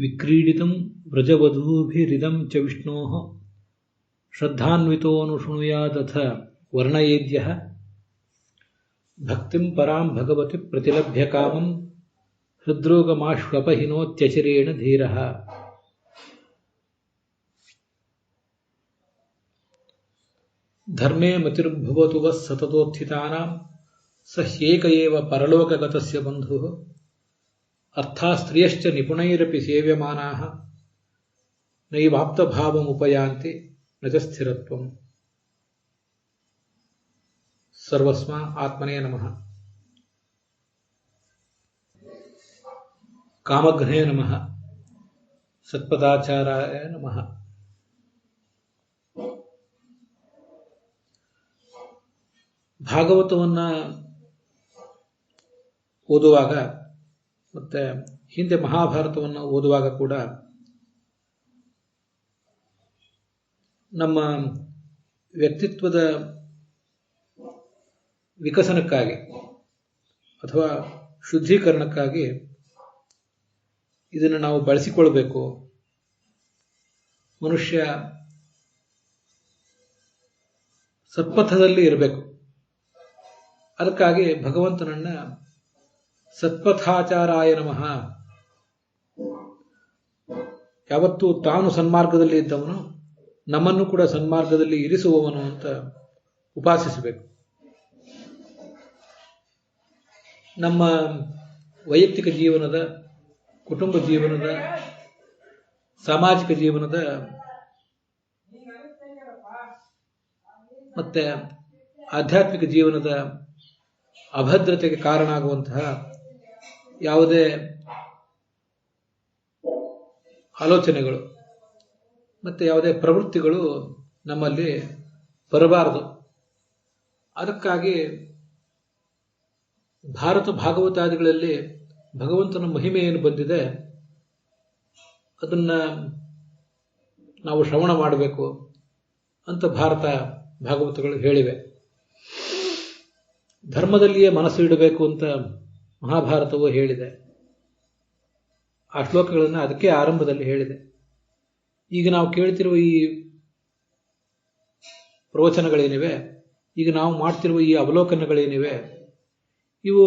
ವಿಕ್ರೀಡಿತಂ ವ್ರಜವಧೂಭಿರಿದಂ ಚ ವಿಷ್ಣೋಃ ಶ್ರದ್ಧಾನ್ವಿತೋऽನುಶೃಣುಯಾದಥ ವರ್ಣಯೇದ್ಯಃ ಭಕ್ತಿಂ ಪರಾಂ ಭಗವತಿ ಪ್ರತಿಲಭ್ಯ ಕಾಮಂ ಹೃದ್ರೋಗಮಾಶ್ವಪಹಿನೋತ್ಯಚಿರೇಣ ಧೀರಃ. ಧರ್ಮೇ ಮತಿರ್ಭವತು ವಃ ಸತತೋತ್ಥಿತಾನಾಂ ಸ ಹ್ಯೇಕ ಏವ ಪರಲೋಕಗತಸ್ಯ ಬಂಧುಃ. ಅರ್ಥಾಸ್ತ್ರಿಯಶ್ಚ ನಿಪುಣೈರಪಿ ಸೇವ್ಯಮಾನಾಃ ನೈವಾಪ್ತಭಾವಮುಪಯಾಂತಿ ನ ಚ ಸ್ಥಿರತ್ವಂ. ಸರ್ವಸ್ಮಾ ಆತ್ಮನೇ ನಮಃ. ಕಾಮಘ್ನೇ ನಮಃ. ಸತ್ಪದಾಚಾರಾಯ ನಮಃ. ಭಾಗವತವನ್ನು ಓದುವಾಗ ಮತ್ತೆ ಹಿಂದೆ ಮಹಾಭಾರತವನ್ನು ಓದುವಾಗ ಕೂಡ ನಮ್ಮ ವ್ಯಕ್ತಿತ್ವದ ವಿಕಸನಕ್ಕಾಗಿ ಅಥವಾ ಶುದ್ಧೀಕರಣಕ್ಕಾಗಿ ಇದನ್ನು ನಾವು ಬಳಸಿಕೊಳ್ಬೇಕು. ಮನುಷ್ಯ ಸತ್ಪಥದಲ್ಲಿ ಇರಬೇಕು. ಅದಕ್ಕಾಗಿ ಭಗವಂತನನ್ನ ಸತ್ಪಥಾಚಾರಾಯ ನಮಃ, ಯಾವತ್ತೂ ತಾನು ಸನ್ಮಾರ್ಗದಲ್ಲಿ ಇದ್ದವನು ನಮ್ಮನ್ನು ಕೂಡ ಸನ್ಮಾರ್ಗದಲ್ಲಿ ಇರಿಸುವವನು ಅಂತ ಉಪಾಸಿಸಬೇಕು. ನಮ್ಮ ವೈಯಕ್ತಿಕ ಜೀವನದ, ಕುಟುಂಬ ಜೀವನದ, ಸಾಮಾಜಿಕ ಜೀವನದ ಮತ್ತೆ ಆಧ್ಯಾತ್ಮಿಕ ಜೀವನದ ಅಭದ್ರತೆಗೆ ಕಾರಣ ಆಗುವಂತಹ ಯಾವುದೇ ಆಲೋಚನೆಗಳು ಮತ್ತೆ ಯಾವುದೇ ಪ್ರವೃತ್ತಿಗಳು ನಮ್ಮಲ್ಲಿ ಬರಬಾರದು. ಅದಕ್ಕಾಗಿ ಭಾರತ ಭಾಗವತಾದಿಗಳಲ್ಲಿ ಭಗವಂತನ ಮಹಿಮೆ ಏನು ಬಂದಿದೆ ಅದನ್ನ ನಾವು ಶ್ರವಣ ಮಾಡಬೇಕು ಅಂತ ಭಾರತ ಭಾಗವತಗಳು ಹೇಳಿವೆ. ಧರ್ಮದಲ್ಲಿಯೇ ಮನಸ್ಸು ಇಡಬೇಕು ಅಂತ ಮಹಾಭಾರತವು ಹೇಳಿದೆ. ಆ ಶ್ಲೋಕಗಳನ್ನು ಅದಕ್ಕೆ ಆರಂಭದಲ್ಲಿ ಹೇಳಿದೆ. ಈಗ ನಾವು ಕೇಳ್ತಿರುವ ಈ ಪ್ರವಚನಗಳೇನಿವೆ, ಈಗ ನಾವು ಮಾಡ್ತಿರುವ ಈ ಅವಲೋಕನಗಳೇನಿವೆ, ಇವು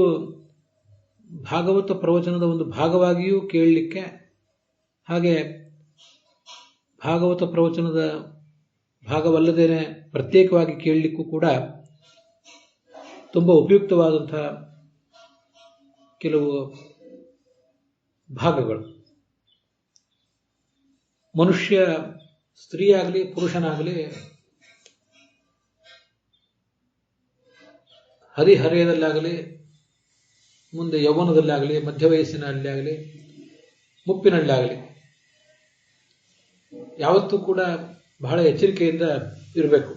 ಭಾಗವತ ಪ್ರವಚನದ ಒಂದು ಭಾಗವಾಗಿಯೂ ಕೇಳಲಿಕ್ಕೆ, ಹಾಗೆ ಭಾಗವತ ಪ್ರವಚನದ ಭಾಗವಲ್ಲದೇನೆ ಪ್ರತ್ಯೇಕವಾಗಿ ಕೇಳಲಿಕ್ಕೂ ಕೂಡ ತುಂಬ ಉಪಯುಕ್ತವಾದಂತಹ ಕೆಲವು ಭಾಗಗಳು. ಮನುಷ್ಯ ಸ್ತ್ರೀಯಾಗಲಿ ಪುರುಷನಾಗಲಿ ಹರಿಹರೆಯದಲ್ಲಾಗಲಿ, ಮುಂದೆ ಯೌವನದಲ್ಲಾಗಲಿ, ಮಧ್ಯ ವಯಸ್ಸಿನಲ್ಲಿ ಆಗಲಿ, ಮುಪ್ಪಿನಲ್ಲಾಗಲಿ ಯಾವತ್ತೂ ಕೂಡ ಬಹಳ ಎಚ್ಚರಿಕೆಯಿಂದ ಇರಬೇಕು.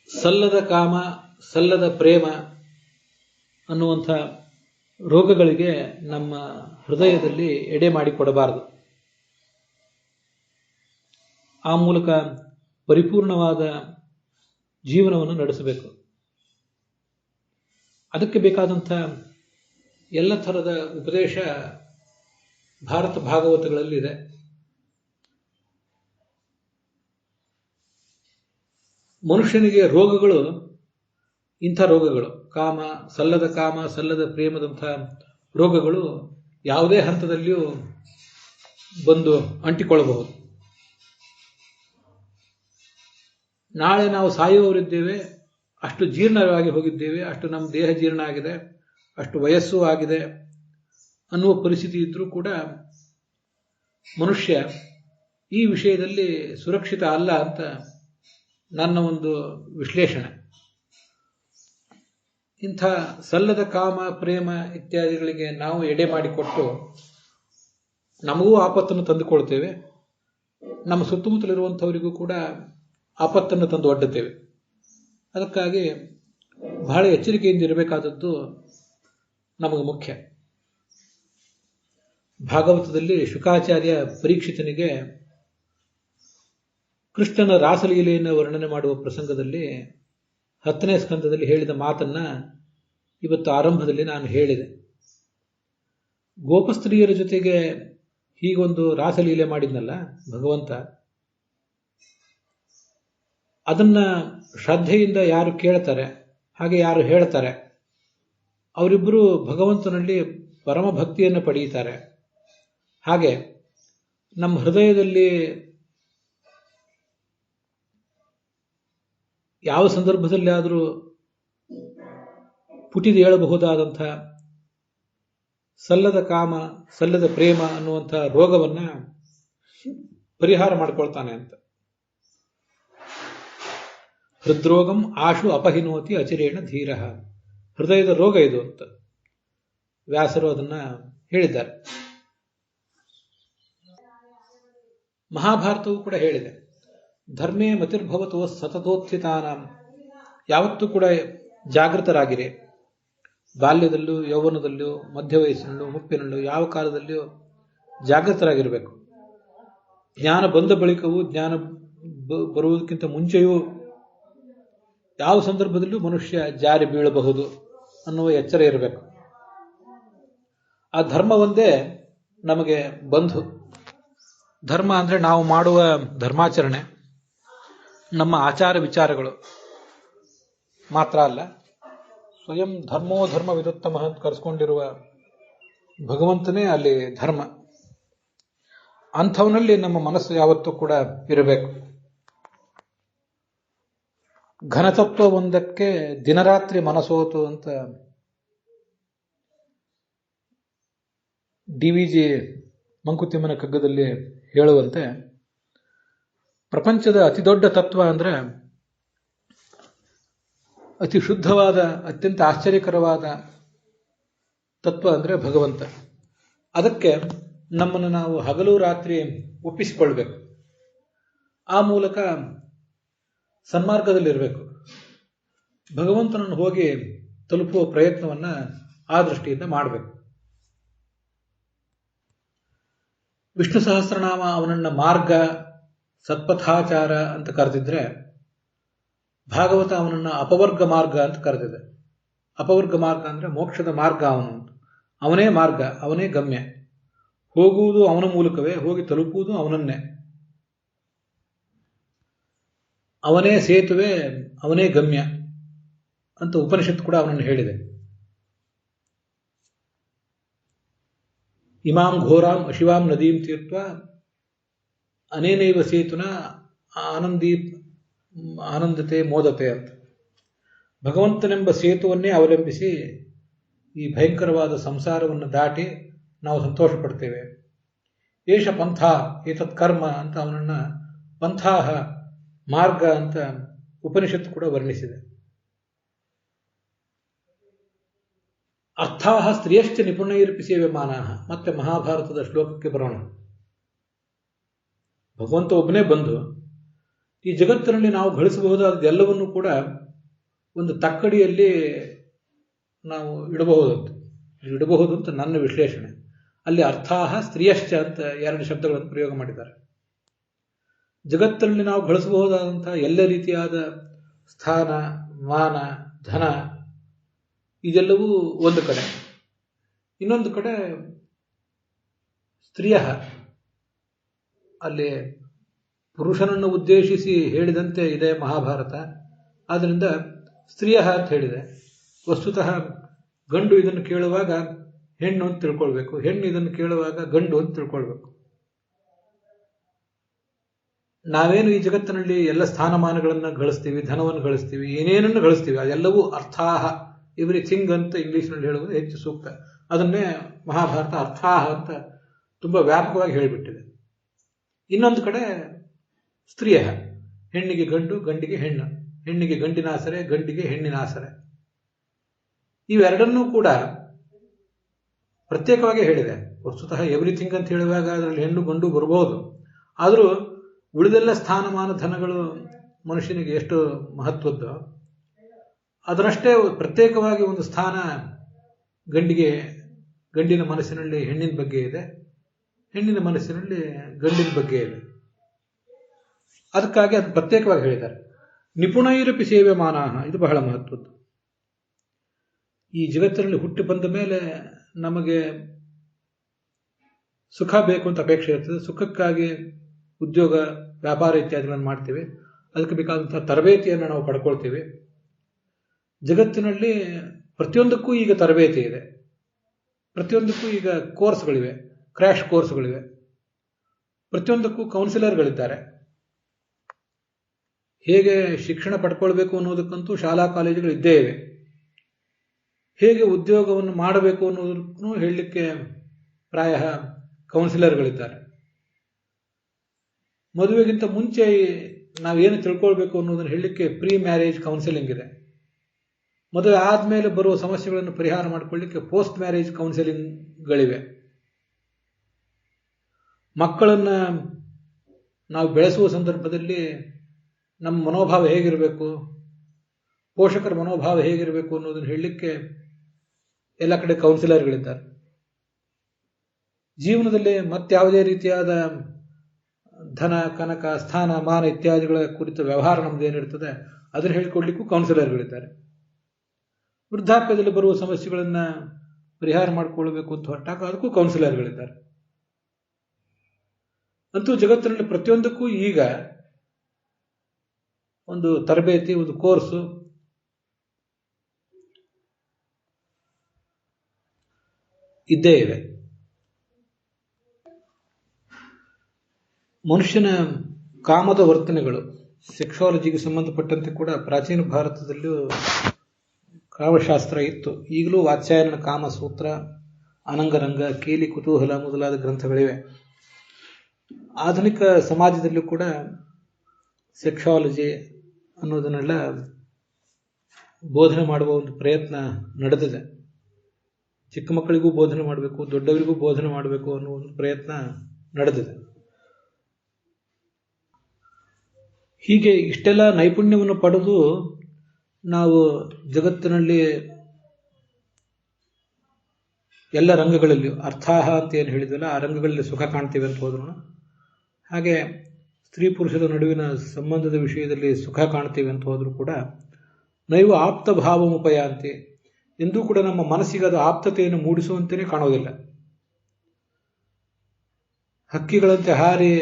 ಸಲ್ಲದ ಕಾಮ, ಸಲ್ಲದ ಪ್ರೇಮ ಅನ್ನುವಂಥ ರೋಗಗಳಿಗೆ ನಮ್ಮ ಹೃದಯದಲ್ಲಿ ಎಡೆ ಮಾಡಿಕೊಡಬಾರದು. ಆ ಮೂಲಕ ಪರಿಪೂರ್ಣವಾದ ಜೀವನವನ್ನು ನಡೆಸಬೇಕು. ಅದಕ್ಕೆ ಬೇಕಾದಂಥ ಎಲ್ಲ ಥರದ ಉಪದೇಶ ಭಾರತ ಭಾಗವತಗಳಲ್ಲಿದೆ. ಮನುಷ್ಯನಿಗೆ ರೋಗಗಳು ಇಂಥ ರೋಗಗಳು, ಸಲ್ಲದ ಕಾಮ, ಸಲ್ಲದ ಪ್ರೇಮದಂಥ ರೋಗಗಳು ಯಾವುದೇ ಹಂತದಲ್ಲಿಯೂ ಬಂದು ಅಂಟಿಕೊಳ್ಳಬಹುದು. ನಾಳೆ ನಾವು ಸಾಯುವವರಿದ್ದೇವೆ, ಅಷ್ಟು ಜೀರ್ಣವಾಗಿ ಹೋಗಿದ್ದೇವೆ, ಅಷ್ಟು ನಮ್ಮ ದೇಹ ಜೀರ್ಣ ಆಗಿದೆ, ಅಷ್ಟು ವಯಸ್ಸು ಆಗಿದೆ ಅನ್ನುವ ಪರಿಸ್ಥಿತಿ ಇದ್ರೂ ಕೂಡ ಮನುಷ್ಯ ಈ ವಿಷಯದಲ್ಲಿ ಸುರಕ್ಷಿತ ಅಲ್ಲ ಅಂತ ನನ್ನ ಒಂದು ವಿಶ್ಲೇಷಣೆ. ಇಂಥ ಸಲ್ಲದ ಕಾಮ, ಪ್ರೇಮ ಇತ್ಯಾದಿಗಳಿಗೆ ನಾವು ಎಡೆ ಮಾಡಿಕೊಟ್ಟು ನಮಗೂ ಆಪತ್ತನ್ನು ತಂದುಕೊಳ್ತೇವೆ, ನಮ್ಮ ಸುತ್ತಮುತ್ತಲಿರುವಂಥವರಿಗೂ ಕೂಡ ಆಪತ್ತನ್ನು ತಂದು ಒಡ್ಡುತ್ತೇವೆ. ಅದಕ್ಕಾಗಿ ಬಹಳ ಎಚ್ಚರಿಕೆಯಿಂದ ಇರಬೇಕಾದದ್ದು ನಮಗೆ ಮುಖ್ಯ. ಭಾಗವತದಲ್ಲಿ ಶುಕಾಚಾರ್ಯ ಪರೀಕ್ಷಿತನಿಗೆ ಕೃಷ್ಣನ ರಾಸಲೀಲೆಯನ್ನು ವರ್ಣನೆ ಮಾಡುವ ಪ್ರಸಂಗದಲ್ಲಿ 10ನೇ ಸ್ಕಂದದಲ್ಲಿ ಹೇಳಿದ ಮಾತನ್ನ ಇವತ್ತು ಆರಂಭದಲ್ಲಿ ನಾನು ಹೇಳಿದೆ. ಗೋಪಸ್ತ್ರೀಯರ ಜೊತೆಗೆ ಹೀಗೊಂದು ರಾಸಲೀಲೆ ಮಾಡಿದ್ನಲ್ಲ ಭಗವಂತ, ಅದನ್ನ ಶ್ರದ್ಧೆಯಿಂದ ಯಾರು ಕೇಳ್ತಾರೆ, ಹಾಗೆ ಯಾರು ಹೇಳ್ತಾರೆ, ಅವರಿಬ್ಬರು ಭಗವಂತನಲ್ಲಿ ಪರಮ ಭಕ್ತಿಯನ್ನು ಪಡೆಯುತ್ತಾರೆ. ಹಾಗೆ ನಮ್ಮ ಹೃದಯದಲ್ಲಿ ಯಾವ ಸಂದರ್ಭದಲ್ಲಿ ಆದರೂ ಪುಟಿದು ಹೇಳಬಹುದಾದಂಥ ಸಲ್ಲದ ಕಾಮ, ಸಲ್ಲದ ಪ್ರೇಮ ಅನ್ನುವಂಥ ರೋಗವನ್ನ ಪರಿಹಾರ ಮಾಡಿಕೊಳ್ತಾನೆ ಅಂತ. ಹೃದ್ರೋಗಂ ಆಶು ಅಪಹಿನೋತಿ ಅಚಿರೇಣ ಧೀರ. ಹೃದಯದ ರೋಗ ಇದು ಅಂತ ವ್ಯಾಸರು ಅದನ್ನ ಹೇಳಿದ್ದಾರೆ. ಮಹಾಭಾರತವು ಕೂಡ ಹೇಳಿದೆ, ಧರ್ಮೇ ಮತಿರ್ಭವತೋ ಸತತೋತ್ಥಿತಾನಾಂ. ಯಾವತ್ತೂ ಕೂಡ ಜಾಗೃತರಾಗಿರಿ. ಬಾಲ್ಯದಲ್ಲೂ, ಯೌವನದಲ್ಲೂ, ಮಧ್ಯ ವಯಸ್ಸಿನಲ್ಲೂ, ಮುಪ್ಪಿನಲ್ಲೂ, ಯಾವ ಕಾಲದಲ್ಲಿಯೂ ಜಾಗೃತರಾಗಿರಬೇಕು. ಜ್ಞಾನ ಬಂದ ಬಳಿಕವೂ, ಜ್ಞಾನ ಬರುವುದಕ್ಕಿಂತ ಮುಂಚೆಯೂ ಯಾವ ಸಂದರ್ಭದಲ್ಲೂ ಮನುಷ್ಯ ಜಾರಿ ಬೀಳಬಹುದು ಅನ್ನುವ ಎಚ್ಚರ ಇರಬೇಕು. ಆ ಧರ್ಮ ಒಂದೇ ನಮಗೆ ಬಂಧು. ಧರ್ಮ ಅಂದ್ರೆ ನಾವು ಮಾಡುವ ಧರ್ಮಾಚರಣೆ, ನಮ್ಮ ಆಚಾರ ವಿಚಾರಗಳು ಮಾತ್ರ ಅಲ್ಲ, ಸ್ವಯಂ ಧರ್ಮೋ ಧರ್ಮ ವಿರುತ್ತಮ ಅಂತ ಕರೆಸ್ಕೊಂಡಿರುವ ಭಗವಂತನೇ ಅಲ್ಲಿ ಧರ್ಮ. ಅಂಥವನಲ್ಲಿ ನಮ್ಮ ಮನಸ್ಸು ಯಾವತ್ತೂ ಕೂಡ ಇರಬೇಕು. ಘನತತ್ವ ಒಂದಕ್ಕೆ ದಿನರಾತ್ರಿ ಮನಸೋತು ಅಂತ DVG ಮಂಕುತಿಮ್ಮನ ಕಗ್ಗದಲ್ಲಿ ಹೇಳುವಂತೆ, ಪ್ರಪಂಚದ ಅತಿ ದೊಡ್ಡ ತತ್ವ ಅಂದ್ರೆ, ಅತಿ ಶುದ್ಧವಾದ, ಅತ್ಯಂತ ಆಶ್ಚರ್ಯಕರವಾದ ತತ್ವ ಅಂದ್ರೆ ಭಗವಂತ. ಅದಕ್ಕೆ ನಮ್ಮನ್ನು ನಾವು ಹಗಲು ರಾತ್ರಿ ಒಪ್ಪಿಸಿಕೊಳ್ಬೇಕು. ಆ ಮೂಲಕ ಸನ್ಮಾರ್ಗದಲ್ಲಿರಬೇಕು. ಭಗವಂತನನ್ನು ಹೋಗಿ ತಲುಪುವ ಪ್ರಯತ್ನವನ್ನ ಆ ದೃಷ್ಟಿಯಿಂದ ಮಾಡಬೇಕು. ವಿಷ್ಣು ಸಹಸ್ರನಾಮ ಅವನನ್ನ ಮಾರ್ಗ, ಸತ್ಪಥಾಚಾರ ಅಂತ ಕರೆದಿದ್ರೆ, ಭಾಗವತ ಅವನನ್ನ ಅಪವರ್ಗ ಮಾರ್ಗ ಅಂತ ಕರೆದಿದೆ. ಅಪವರ್ಗ ಮಾರ್ಗ ಅಂದ್ರೆ ಮೋಕ್ಷದ ಮಾರ್ಗ ಅವನು. ಅವನೇ ಮಾರ್ಗ, ಅವನೇ ಗಮ್ಯ. ಹೋಗುವುದು ಅವನ ಮೂಲಕವೇ, ಹೋಗಿ ತಲುಪುವುದು ಅವನನ್ನೇ. ಅವನೇ ಸೇತುವೆ, ಅವನೇ ಗಮ್ಯ ಅಂತ ಉಪನಿಷತ್ತು ಕೂಡ ಅವನನ್ನು ಹೇಳಿದೆ. ಇಮಾಂ ಘೋರಾಂ ಅಶಿವಾಂ ನದೀಂ ತೀರ್ಥ ಅನೇನೈವ ಸೇತುನ ಆನಂದತೆ ಮೋದತೆ ಅಂತ. ಭಗವಂತನೆಂಬ ಸೇತುವನ್ನೇ ಅವಲಂಬಿಸಿ ಈ ಭಯಂಕರವಾದ ಸಂಸಾರವನ್ನು ದಾಟಿ ನಾವು ಸಂತೋಷ ಪಡ್ತೇವೆ. ಏಷ ಪಂಥ ಏತತ್ ಕರ್ಮ ಅಂತ ಅವನನ್ನ ಪಂಥಾಹ, ಮಾರ್ಗ ಅಂತ ಉಪನಿಷತ್ತು ಕೂಡ ವರ್ಣಿಸಿದೆ. ಅರ್ಥಾಹ ಸ್ತ್ರೀಯಶ್ಚ ನಿಪುಣೈರ್ಪಿ ಸೇವ್ಯಮಾನಾಹ. ಮತ್ತೆ ಮಹಾಭಾರತದ ಶ್ಲೋಕಕ್ಕೆ ಬರೋಣ. ಭಗವಂತ ಒಬ್ಬನೇ ಬಂದು ಈ ಜಗತ್ತಿನಲ್ಲಿ ನಾವು ಗಳಿಸಬಹುದಾದ ಎಲ್ಲವನ್ನೂ ಕೂಡ ಒಂದು ತಕ್ಕಡಿಯಲ್ಲಿ ನಾವು ಇಡಬಹುದು ಅಂತ ನನ್ನ ವಿಶ್ಲೇಷಣೆ. ಅಲ್ಲಿ ಅರ್ಥಾಹ ಸ್ತ್ರೀಯಶ್ಚ ಅಂತ 2 ಶಬ್ದಗಳನ್ನು ಪ್ರಯೋಗ ಮಾಡಿದ್ದಾರೆ. ಜಗತ್ತಿನಲ್ಲಿ ನಾವು ಗಳಿಸಬಹುದಾದಂತಹ ಎಲ್ಲ ರೀತಿಯಾದ ಸ್ಥಾನ, ಮಾನ, ಧನ ಇದೆಲ್ಲವೂ ಒಂದು ಕಡೆ. ಇನ್ನೊಂದು ಕಡೆ ಸ್ತ್ರೀಯ, ಅಲ್ಲಿ ಪುರುಷನನ್ನು ಉದ್ದೇಶಿಸಿ ಹೇಳಿದಂತೆ ಇದೆ ಮಹಾಭಾರತ. ಆದ್ದರಿಂದ ಸ್ತ್ರೀಯ ಅಂತ ಹೇಳಿದೆ. ವಸ್ತುತಃ ಗಂಡು ಇದನ್ನು ಕೇಳುವಾಗ ಹೆಣ್ಣು ಅಂತ ತಿಳ್ಕೊಳ್ಬೇಕು, ಹೆಣ್ಣು ಇದನ್ನು ಕೇಳುವಾಗ ಗಂಡು ಅಂತ ತಿಳ್ಕೊಳ್ಬೇಕು. ನಾವೇನು ಈ ಜಗತ್ತಿನಲ್ಲಿ ಎಲ್ಲ ಸ್ಥಾನಮಾನಗಳನ್ನು ಗಳಿಸ್ತೀವಿ, ಧನವನ್ನು ಗಳಿಸ್ತೀವಿ, ಏನೇನನ್ನು ಗಳಿಸ್ತೀವಿ, ಅದೆಲ್ಲವೂ ಅರ್ಥಾಹ, ಎವ್ರಿಥಿಂಗ್ ಅಂತ ಇಂಗ್ಲಿಷ್ನಲ್ಲಿ ಹೇಳುವುದು ಹೆಚ್ಚು ಸೂಕ್ತ. ಅದನ್ನೇ ಮಹಾಭಾರತ ಅರ್ಥಾಹ ಅಂತ ತುಂಬಾ ವ್ಯಾಪಕವಾಗಿ ಹೇಳಿಬಿಟ್ಟಿದೆ. ಇನ್ನೊಂದು ಕಡೆ ಸ್ತ್ರೀಯ, ಹೆಣ್ಣಿಗೆ ಗಂಡು, ಗಂಡಿಗೆ ಹೆಣ್ಣು, ಹೆಣ್ಣಿಗೆ ಗಂಡಿನ ಆಸರೆ, ಗಂಡಿಗೆ ಹೆಣ್ಣಿನ ಆಸರೆ. ಇವೆರಡನ್ನೂ ಕೂಡ ಪ್ರತ್ಯೇಕವಾಗಿ ಹೇಳಿದೆ. ವಸ್ತುತಃ ಎವ್ರಿಥಿಂಗ್ ಅಂತ ಹೇಳುವಾಗ ಅದರಲ್ಲಿ ಹೆಣ್ಣು ಗಂಡು ಬರಬಹುದು. ಆದರೂ ಉಳಿದೆಲ್ಲ ಸ್ಥಾನಮಾನ ಧನಗಳು ಮನುಷ್ಯನಿಗೆ ಎಷ್ಟು ಮಹತ್ವದ್ದು, ಅದರಷ್ಟೇ ಪ್ರತ್ಯೇಕವಾಗಿ ಒಂದು ಸ್ಥಾನ ಗಂಡಿನ ಮನಸ್ಸಿನಲ್ಲಿ ಹೆಣ್ಣಿನ ಬಗ್ಗೆ ಇದೆ, ಹೆಣ್ಣಿನ ಮನಸ್ಸಿನಲ್ಲಿ ಗಂಡಿನ ಬಗ್ಗೆ ಇದೆ. ಅದಕ್ಕಾಗಿ ಅದು ಪ್ರತ್ಯೇಕವಾಗಿ ಹೇಳಿದ್ದಾರೆ. ನಿಪುಣೈರಪಿ ಸೇವ್ಯಮಾನಾಹ, ಇದು ಬಹಳ ಮಹತ್ವದ್ದು. ಈ ಜಗತ್ತಿನಲ್ಲಿ ಹುಟ್ಟಿ ಬಂದ ಮೇಲೆ ನಮಗೆ ಸುಖ ಬೇಕು ಅಂತ ಅಪೇಕ್ಷೆ ಇರ್ತದೆ. ಸುಖಕ್ಕಾಗಿ ಉದ್ಯೋಗ, ವ್ಯಾಪಾರ ಇತ್ಯಾದಿಗಳನ್ನು ಮಾಡ್ತೀವಿ. ಅದಕ್ಕೆ ಬೇಕಾದಂತಹ ತರಬೇತಿಯನ್ನು ನಾವು ಪಡ್ಕೊಳ್ತೀವಿ. ಜಗತ್ತಿನಲ್ಲಿ ಪ್ರತಿಯೊಂದಕ್ಕೂ ಈಗ ತರಬೇತಿ ಇದೆ. ಪ್ರತಿಯೊಂದಕ್ಕೂ ಈಗ ಕೋರ್ಸ್ಗಳಿವೆ, ಕ್ರ್ಯಾಶ್ ಕೋರ್ಸ್ಗಳಿವೆ. ಪ್ರತಿಯೊಂದಕ್ಕೂ ಕೌನ್ಸಿಲರ್ಗಳಿದ್ದಾರೆ. ಹೇಗೆ ಶಿಕ್ಷಣ ಪಡ್ಕೊಳ್ಬೇಕು ಅನ್ನೋದಕ್ಕಂತೂ ಶಾಲಾ ಕಾಲೇಜುಗಳು ಇದ್ದೇ ಇವೆ. ಹೇಗೆ ಉದ್ಯೋಗವನ್ನು ಮಾಡಬೇಕು ಅನ್ನೋದಕ್ಕೂ ಹೇಳಲಿಕ್ಕೆ ಪ್ರಾಯ ಕೌನ್ಸಿಲರ್ಗಳಿದ್ದಾರೆ. ಮದುವೆಗಿಂತ ಮುಂಚೆ ನಾವೇನು ತಿಳ್ಕೊಳ್ಬೇಕು ಅನ್ನೋದನ್ನು ಹೇಳಲಿಕ್ಕೆ ಪ್ರೀ ಮ್ಯಾರೇಜ್ ಕೌನ್ಸಿಲಿಂಗ್ ಇದೆ. ಮದುವೆ ಆದಮೇಲೆ ಬರುವ ಸಮಸ್ಯೆಗಳನ್ನು ಪರಿಹಾರ ಮಾಡಿಕೊಳ್ಳಿಕ್ಕೆ ಪೋಸ್ಟ್ ಮ್ಯಾರೇಜ್ ಕೌನ್ಸಿಲಿಂಗ್ಗಳಿವೆ. ಮಕ್ಕಳನ್ನು ನಾವು ಬೆಳೆಸುವ ಸಂದರ್ಭದಲ್ಲಿ ನಮ್ಮ ಮನೋಭಾವ ಹೇಗಿರಬೇಕು, ಪೋಷಕರ ಮನೋಭಾವ ಹೇಗಿರಬೇಕು ಅನ್ನೋದನ್ನು ಹೇಳಲಿಕ್ಕೆ ಎಲ್ಲ ಕಡೆ ಕೌನ್ಸಿಲರ್ಗಳಿದ್ದಾರೆ. ಜೀವನದಲ್ಲಿ ಮತ್ಯಾವುದೇ ರೀತಿಯಾದ ಧನ, ಕನಕ, ಸ್ಥಾನ, ಮಾನ ಇತ್ಯಾದಿಗಳ ಕುರಿತ ವ್ಯವಹಾರ ನಮ್ದು ಏನಿರ್ತದೆ ಅದನ್ನು ಹೇಳಿಕೊಡ್ಲಿಕ್ಕೂ ಕೌನ್ಸಿಲರ್ಗಳಿದ್ದಾರೆ. ವೃದ್ಧಾಪ್ಯದಲ್ಲಿ ಬರುವ ಸಮಸ್ಯೆಗಳನ್ನು ಪರಿಹಾರ ಮಾಡಿಕೊಳ್ಬೇಕು ಅಂತ ಹೊರಟಾಗ ಅದಕ್ಕೂ ಕೌನ್ಸಿಲರ್ಗಳಿದ್ದಾರೆ. ಅಂತೂ ಜಗತ್ತಿನಲ್ಲಿ ಪ್ರತಿಯೊಂದಕ್ಕೂ ಈಗ ಒಂದು ತರಬೇತಿ, ಒಂದು ಕೋರ್ಸು ಇದ್ದೇ ಇದೆ. ಮನುಷ್ಯನ ಕಾಮದ ವರ್ತನೆಗಳು, ಸೆಕ್ಸಾಲಜಿಗೆ ಸಂಬಂಧಪಟ್ಟಂತೆ ಕೂಡ ಪ್ರಾಚೀನ ಭಾರತದಲ್ಲೂ ಕಾಮಶಾಸ್ತ್ರ ಇತ್ತು. ಈಗಲೂ ವಾತ್ಸ್ಯಾಯನ ಕಾಮಸೂತ್ರ, ಅನಂಗರಂಗ, ಕೇಲಿ ಕುತೂಹಲ ಮೊದಲಾದ ಗ್ರಂಥಗಳಿವೆ. ಆಧುನಿಕ ಸಮಾಜದಲ್ಲೂ ಕೂಡ ಸೆಕ್ಸಾಲಜಿ ಅನ್ನೋದನ್ನೆಲ್ಲ ಬೋಧನೆ ಮಾಡುವ ಒಂದು ಪ್ರಯತ್ನ ನಡೆದಿದೆ. ಚಿಕ್ಕ ಮಕ್ಕಳಿಗೂ ಬೋಧನೆ ಮಾಡಬೇಕು, ದೊಡ್ಡವರಿಗೂ ಬೋಧನೆ ಮಾಡಬೇಕು ಅನ್ನೋ ಒಂದು ಪ್ರಯತ್ನ ನಡೆದಿದೆ. ಹೀಗೆ ಇಷ್ಟೆಲ್ಲ ನೈಪುಣ್ಯವನ್ನು ಪಡೆದು ನಾವು ಜಗತ್ತಿನಲ್ಲಿ ಎಲ್ಲ ರಂಗಗಳಲ್ಲಿಯೂ ಅರ್ಥಾಹ ಅಂತ ಏನು ಹೇಳಿದ್ವಲ್ಲ ಆ ರಂಗಗಳಲ್ಲಿ ಸುಖ ಕಾಣ್ತೀವಿ ಅಂತ ಹೋದ್ರು. ಹಾಗೆ ಸ್ತ್ರೀ ಪುರುಷರ ನಡುವಿನ ಸಂಬಂಧದ ವಿಷಯದಲ್ಲಿ ಸುಖ ಕಾಣ್ತೀವಿ ಅಂತ ಹೋದರೂ ಕೂಡ ನೈವ ಆಪ್ತ ಭಾವಮುಪಯಾಂತಿ, ಎಂದೂ ಕೂಡ ನಮ್ಮ ಮನಸ್ಸಿಗೆ ಅದು ಆಪ್ತತೆಯನ್ನು ಮೂಡಿಸುವಂತೆಯೇ ಕಾಣೋದಿಲ್ಲ. ಹಕ್ಕಿಗಳಂತೆ ಹಾರಿ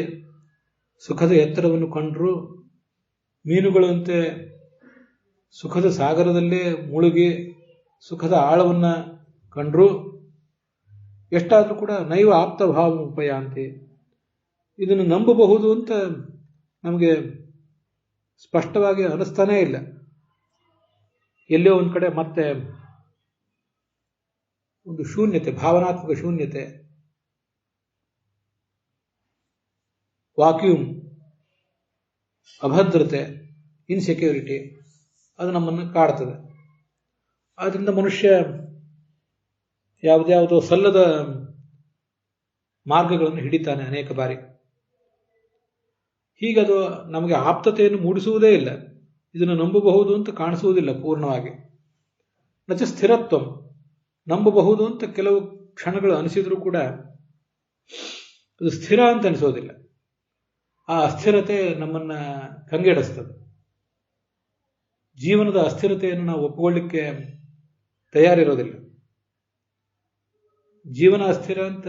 ಸುಖದ ಎತ್ತರವನ್ನು ಕಂಡರೂ, ಮೀನುಗಳಂತೆ ಸುಖದ ಸಾಗರದಲ್ಲೇ ಮುಳುಗಿ ಸುಖದ ಆಳವನ್ನು ಕಂಡರೂ ಎಷ್ಟಾದರೂ ಕೂಡ ನೈವ ಆಪ್ತ ಭಾವಮುಪಯಾಂತಿ, ಇದನ್ನು ನಂಬಬಹುದು ಅಂತ ನಮಗೆ ಸ್ಪಷ್ಟವಾಗಿ ಅನಿಸ್ತಾನೇ ಇಲ್ಲ. ಎಲ್ಲೋ ಒಂದು ಕಡೆ ಮತ್ತೆ ಒಂದು ಶೂನ್ಯತೆ, ಭಾವನಾತ್ಮಕ ಶೂನ್ಯತೆ, ವಾಕ್ಯೂಮ್, ಅಭದ್ರತೆ, ಇನ್ಸೆಕ್ಯೂರಿಟಿ ಅದು ನಮ್ಮನ್ನು ಕಾಡ್ತದೆ. ಆದ್ದರಿಂದ ಮನುಷ್ಯ ಯಾವುದ್ಯಾವುದೋ ಸಲ್ಲದ ಮಾರ್ಗಗಳನ್ನು ಹಿಡಿತಾನೆ ಅನೇಕ ಬಾರಿ. ಹೀಗದು ನಮಗೆ ಆಪ್ತತೆಯನ್ನು ಮೂಡಿಸುವುದೇ ಇಲ್ಲ, ಇದನ್ನು ನಂಬಬಹುದು ಅಂತ ಕಾಣಿಸುವುದಿಲ್ಲ ಪೂರ್ಣವಾಗಿ. ನಚ ಸ್ಥಿರತ್ವ, ನಂಬಬಹುದು ಅಂತ ಕೆಲವು ಕ್ಷಣಗಳು ಅನಿಸಿದರೂ ಕೂಡ ಅದು ಸ್ಥಿರ ಅಂತ ಅನಿಸೋದಿಲ್ಲ. ಆ ಅಸ್ಥಿರತೆ ನಮ್ಮನ್ನು ಕಂಗೆಡಿಸ್ತದೆ. ಜೀವನದ ಅಸ್ಥಿರತೆಯನ್ನು ನಾವು ಒಪ್ಪಿಕೊಳ್ಳಿಕ್ಕೆ ತಯಾರಿರೋದಿಲ್ಲ. ಜೀವನ ಅಸ್ಥಿರ ಅಂತ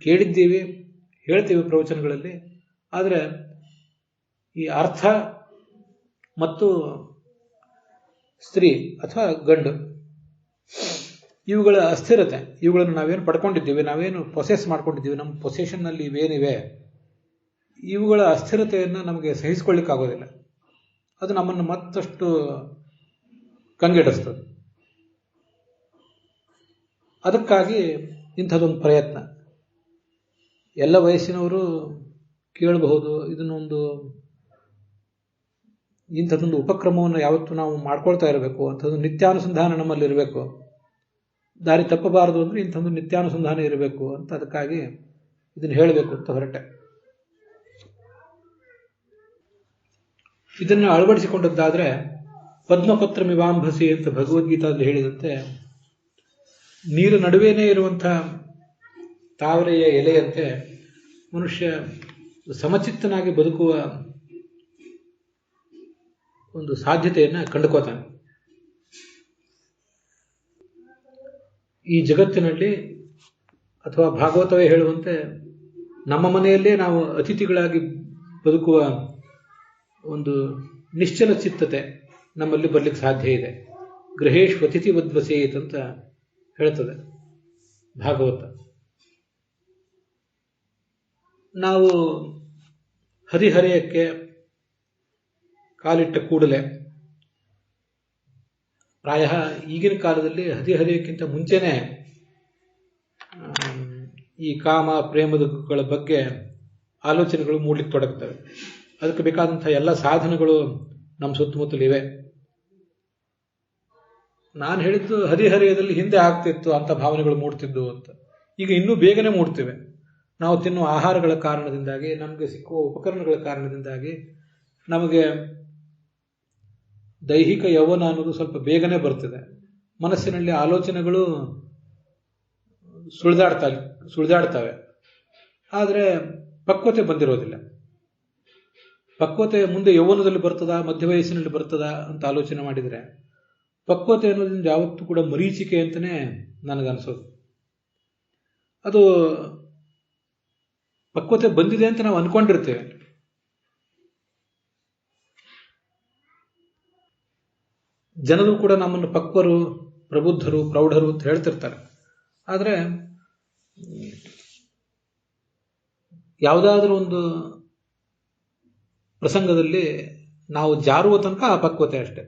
ಕೇಳಿದ್ದೀವಿ, ಹೇಳ್ತೀವಿ ಪ್ರವಚನಗಳಲ್ಲಿ. ಆದರೆ ಈ ಅರ್ಥ ಮತ್ತು ಸ್ತ್ರೀ ಅಥವಾ ಗಂಡು ಇವುಗಳ ಅಸ್ಥಿರತೆ, ಇವುಗಳನ್ನು ನಾವೇನು ಪಡ್ಕೊಂಡಿದ್ದೀವಿ, ನಾವೇನು ಪೊಸೆಸ್ ಮಾಡ್ಕೊಂಡಿದ್ದೀವಿ, ನಮ್ಮ ಪೊಸೆಷನ್ನಲ್ಲಿ ಇವೇನಿವೆ ಇವುಗಳ ಅಸ್ಥಿರತೆಯನ್ನು ನಮಗೆ ಸಹಿಸಿಕೊಳ್ಳಿಕ್ಕಾಗೋದಿಲ್ಲ. ಅದು ನಮ್ಮನ್ನು ಮತ್ತಷ್ಟು ಕಂಗೆಡಿಸ್ತದೆ. ಅದಕ್ಕಾಗಿ ಇಂಥದ್ದೊಂದು ಪ್ರಯತ್ನ ಎಲ್ಲ ವಯಸ್ಸಿನವರು ಕೇಳಬಹುದು. ಇಂಥದ್ದೊಂದು ಉಪಕ್ರಮವನ್ನು ಯಾವತ್ತೂ ನಾವು ಮಾಡ್ಕೊಳ್ತಾ ಇರಬೇಕು. ಅಂಥದ್ದು ನಿತ್ಯಾನುಸಂಧಾನ ನಮ್ಮಲ್ಲಿರಬೇಕು. ದಾರಿ ತಪ್ಪಬಾರದು ಅಂದರೆ ಇಂಥದ್ದು ನಿತ್ಯಾನುಸಂಧಾನ ಇರಬೇಕು ಅಂತ ಅದಕ್ಕಾಗಿ ಇದನ್ನು ಹೇಳಬೇಕು ಅಂತ ಹೊರಟೆ. ಇದನ್ನು ಅಳವಡಿಸಿಕೊಂಡದ್ದಾದರೆ ಪದ್ಮಪತ್ರ ಮಿವಾಂಭಸಿ ಅಂತ ಭಗವದ್ಗೀತಾದಲ್ಲಿ ಹೇಳಿದಂತೆ ನೀರ ನಡುವೆನೇ ಇರುವಂಥ ತಾವರೆಯ ಎಲೆಯಂತೆ ಮನುಷ್ಯ ಸಮಚಿತ್ತನಾಗಿ ಬದುಕುವ ಒಂದು ಸಾಧ್ಯತೆಯನ್ನು ಕಂಡುಕೋತಾನೆ. ಈ ಜಗತ್ತಿನಲ್ಲಿ ಅಥವಾ ಭಾಗವತವೇ ಹೇಳುವಂತೆ ನಮ್ಮ ಮನೆಯಲ್ಲೇ ನಾವು ಅತಿಥಿಗಳಾಗಿ ಬದುಕುವ ಒಂದು ನಿಶ್ಚಲ ಚಿತ್ತತೆ ನಮ್ಮಲ್ಲಿ ಬರ್ಲಿಕ್ಕೆ ಸಾಧ್ಯ ಇದೆ. ಗೃಹೇಶ್ ಅತಿಥಿ ವದ್ವಸೇತ್ ಅಂತ ಹೇಳ್ತದೆ ಭಾಗವತ. ನಾವು ಹರಿಹರೆಯಕ್ಕೆ ಕಾಲಿಟ್ಟ ಕೂಡಲೇ, ಪ್ರಾಯ ಈಗಿನ ಕಾಲದಲ್ಲಿ ಹದಿಹರೆಯಕ್ಕಿಂತ ಮುಂಚೆನೆ ಈ ಕಾಮ ಪ್ರೇಮಗಳ ಬಗ್ಗೆ ಆಲೋಚನೆಗಳು ಮೂಡಲಿಕ್ಕೆ ತೊಡಗ್ತವೆ. ಅದಕ್ಕೆ ಬೇಕಾದಂತಹ ಎಲ್ಲ ಸಾಧನಗಳು ನಮ್ಮ ಸುತ್ತಮುತ್ತಲಿವೆ. ನಾನು ಹೇಳಿದ್ದು ಹದಿಹರೆಯದಲ್ಲಿ ಹಿಂದೆ ಆಗ್ತಿತ್ತು ಅಂತ ಭಾವನೆಗಳು ಮೂಡ್ತಿದ್ದು ಅಂತ. ಈಗ ಇನ್ನೂ ಬೇಗನೆ ಮೂಡ್ತಿವೆ. ನಾವು ತಿನ್ನುವ ಆಹಾರಗಳ ಕಾರಣದಿಂದಾಗಿ, ನಮಗೆ ಸಿಕ್ಕುವ ಉಪಕರಣಗಳ ಕಾರಣದಿಂದಾಗಿ ನಮಗೆ ದೈಹಿಕ ಯೌವನ ಅನ್ನೋದು ಸ್ವಲ್ಪ ಬೇಗನೆ ಬರ್ತಿದೆ. ಮನಸ್ಸಿನಲ್ಲಿ ಆಲೋಚನೆಗಳು ಸುಳಿದಾಡ್ತವೆ. ಆದರೆ ಪಕ್ವತೆ ಬಂದಿರೋದಿಲ್ಲ. ಪಕ್ವತೆ ಮುಂದೆ ಯೌವನದಲ್ಲಿ ಬರ್ತದಾ, ಮಧ್ಯ ವಯಸ್ಸಿನಲ್ಲಿ ಬರ್ತದಾ ಅಂತ ಆಲೋಚನೆ ಮಾಡಿದರೆ, ಪಕ್ವತೆ ಅನ್ನೋದ್ರಿಂದ ಯಾವತ್ತೂ ಕೂಡ ಮರೀಚಿಕೆ ಅಂತಲೇ ನನಗನ್ಸೋದು. ಅದು ಪಕ್ವತೆ ಬಂದಿದೆ ಅಂತ ನಾವು ಅನ್ಕೊಂಡಿರ್ತೇವೆ. ಜನರು ಕೂಡ ನಮ್ಮನ್ನು ಪಕ್ವರು, ಪ್ರಬುದ್ಧರು, ಪ್ರೌಢರು ಅಂತ ಹೇಳ್ತಿರ್ತಾರೆ. ಆದರೆ ಯಾವುದಾದ್ರೂ ಒಂದು ಪ್ರಸಂಗದಲ್ಲಿ ನಾವು ಜಾರುವ ತನಕ ಆ ಪಕ್ವತೆ ಅಷ್ಟೆ.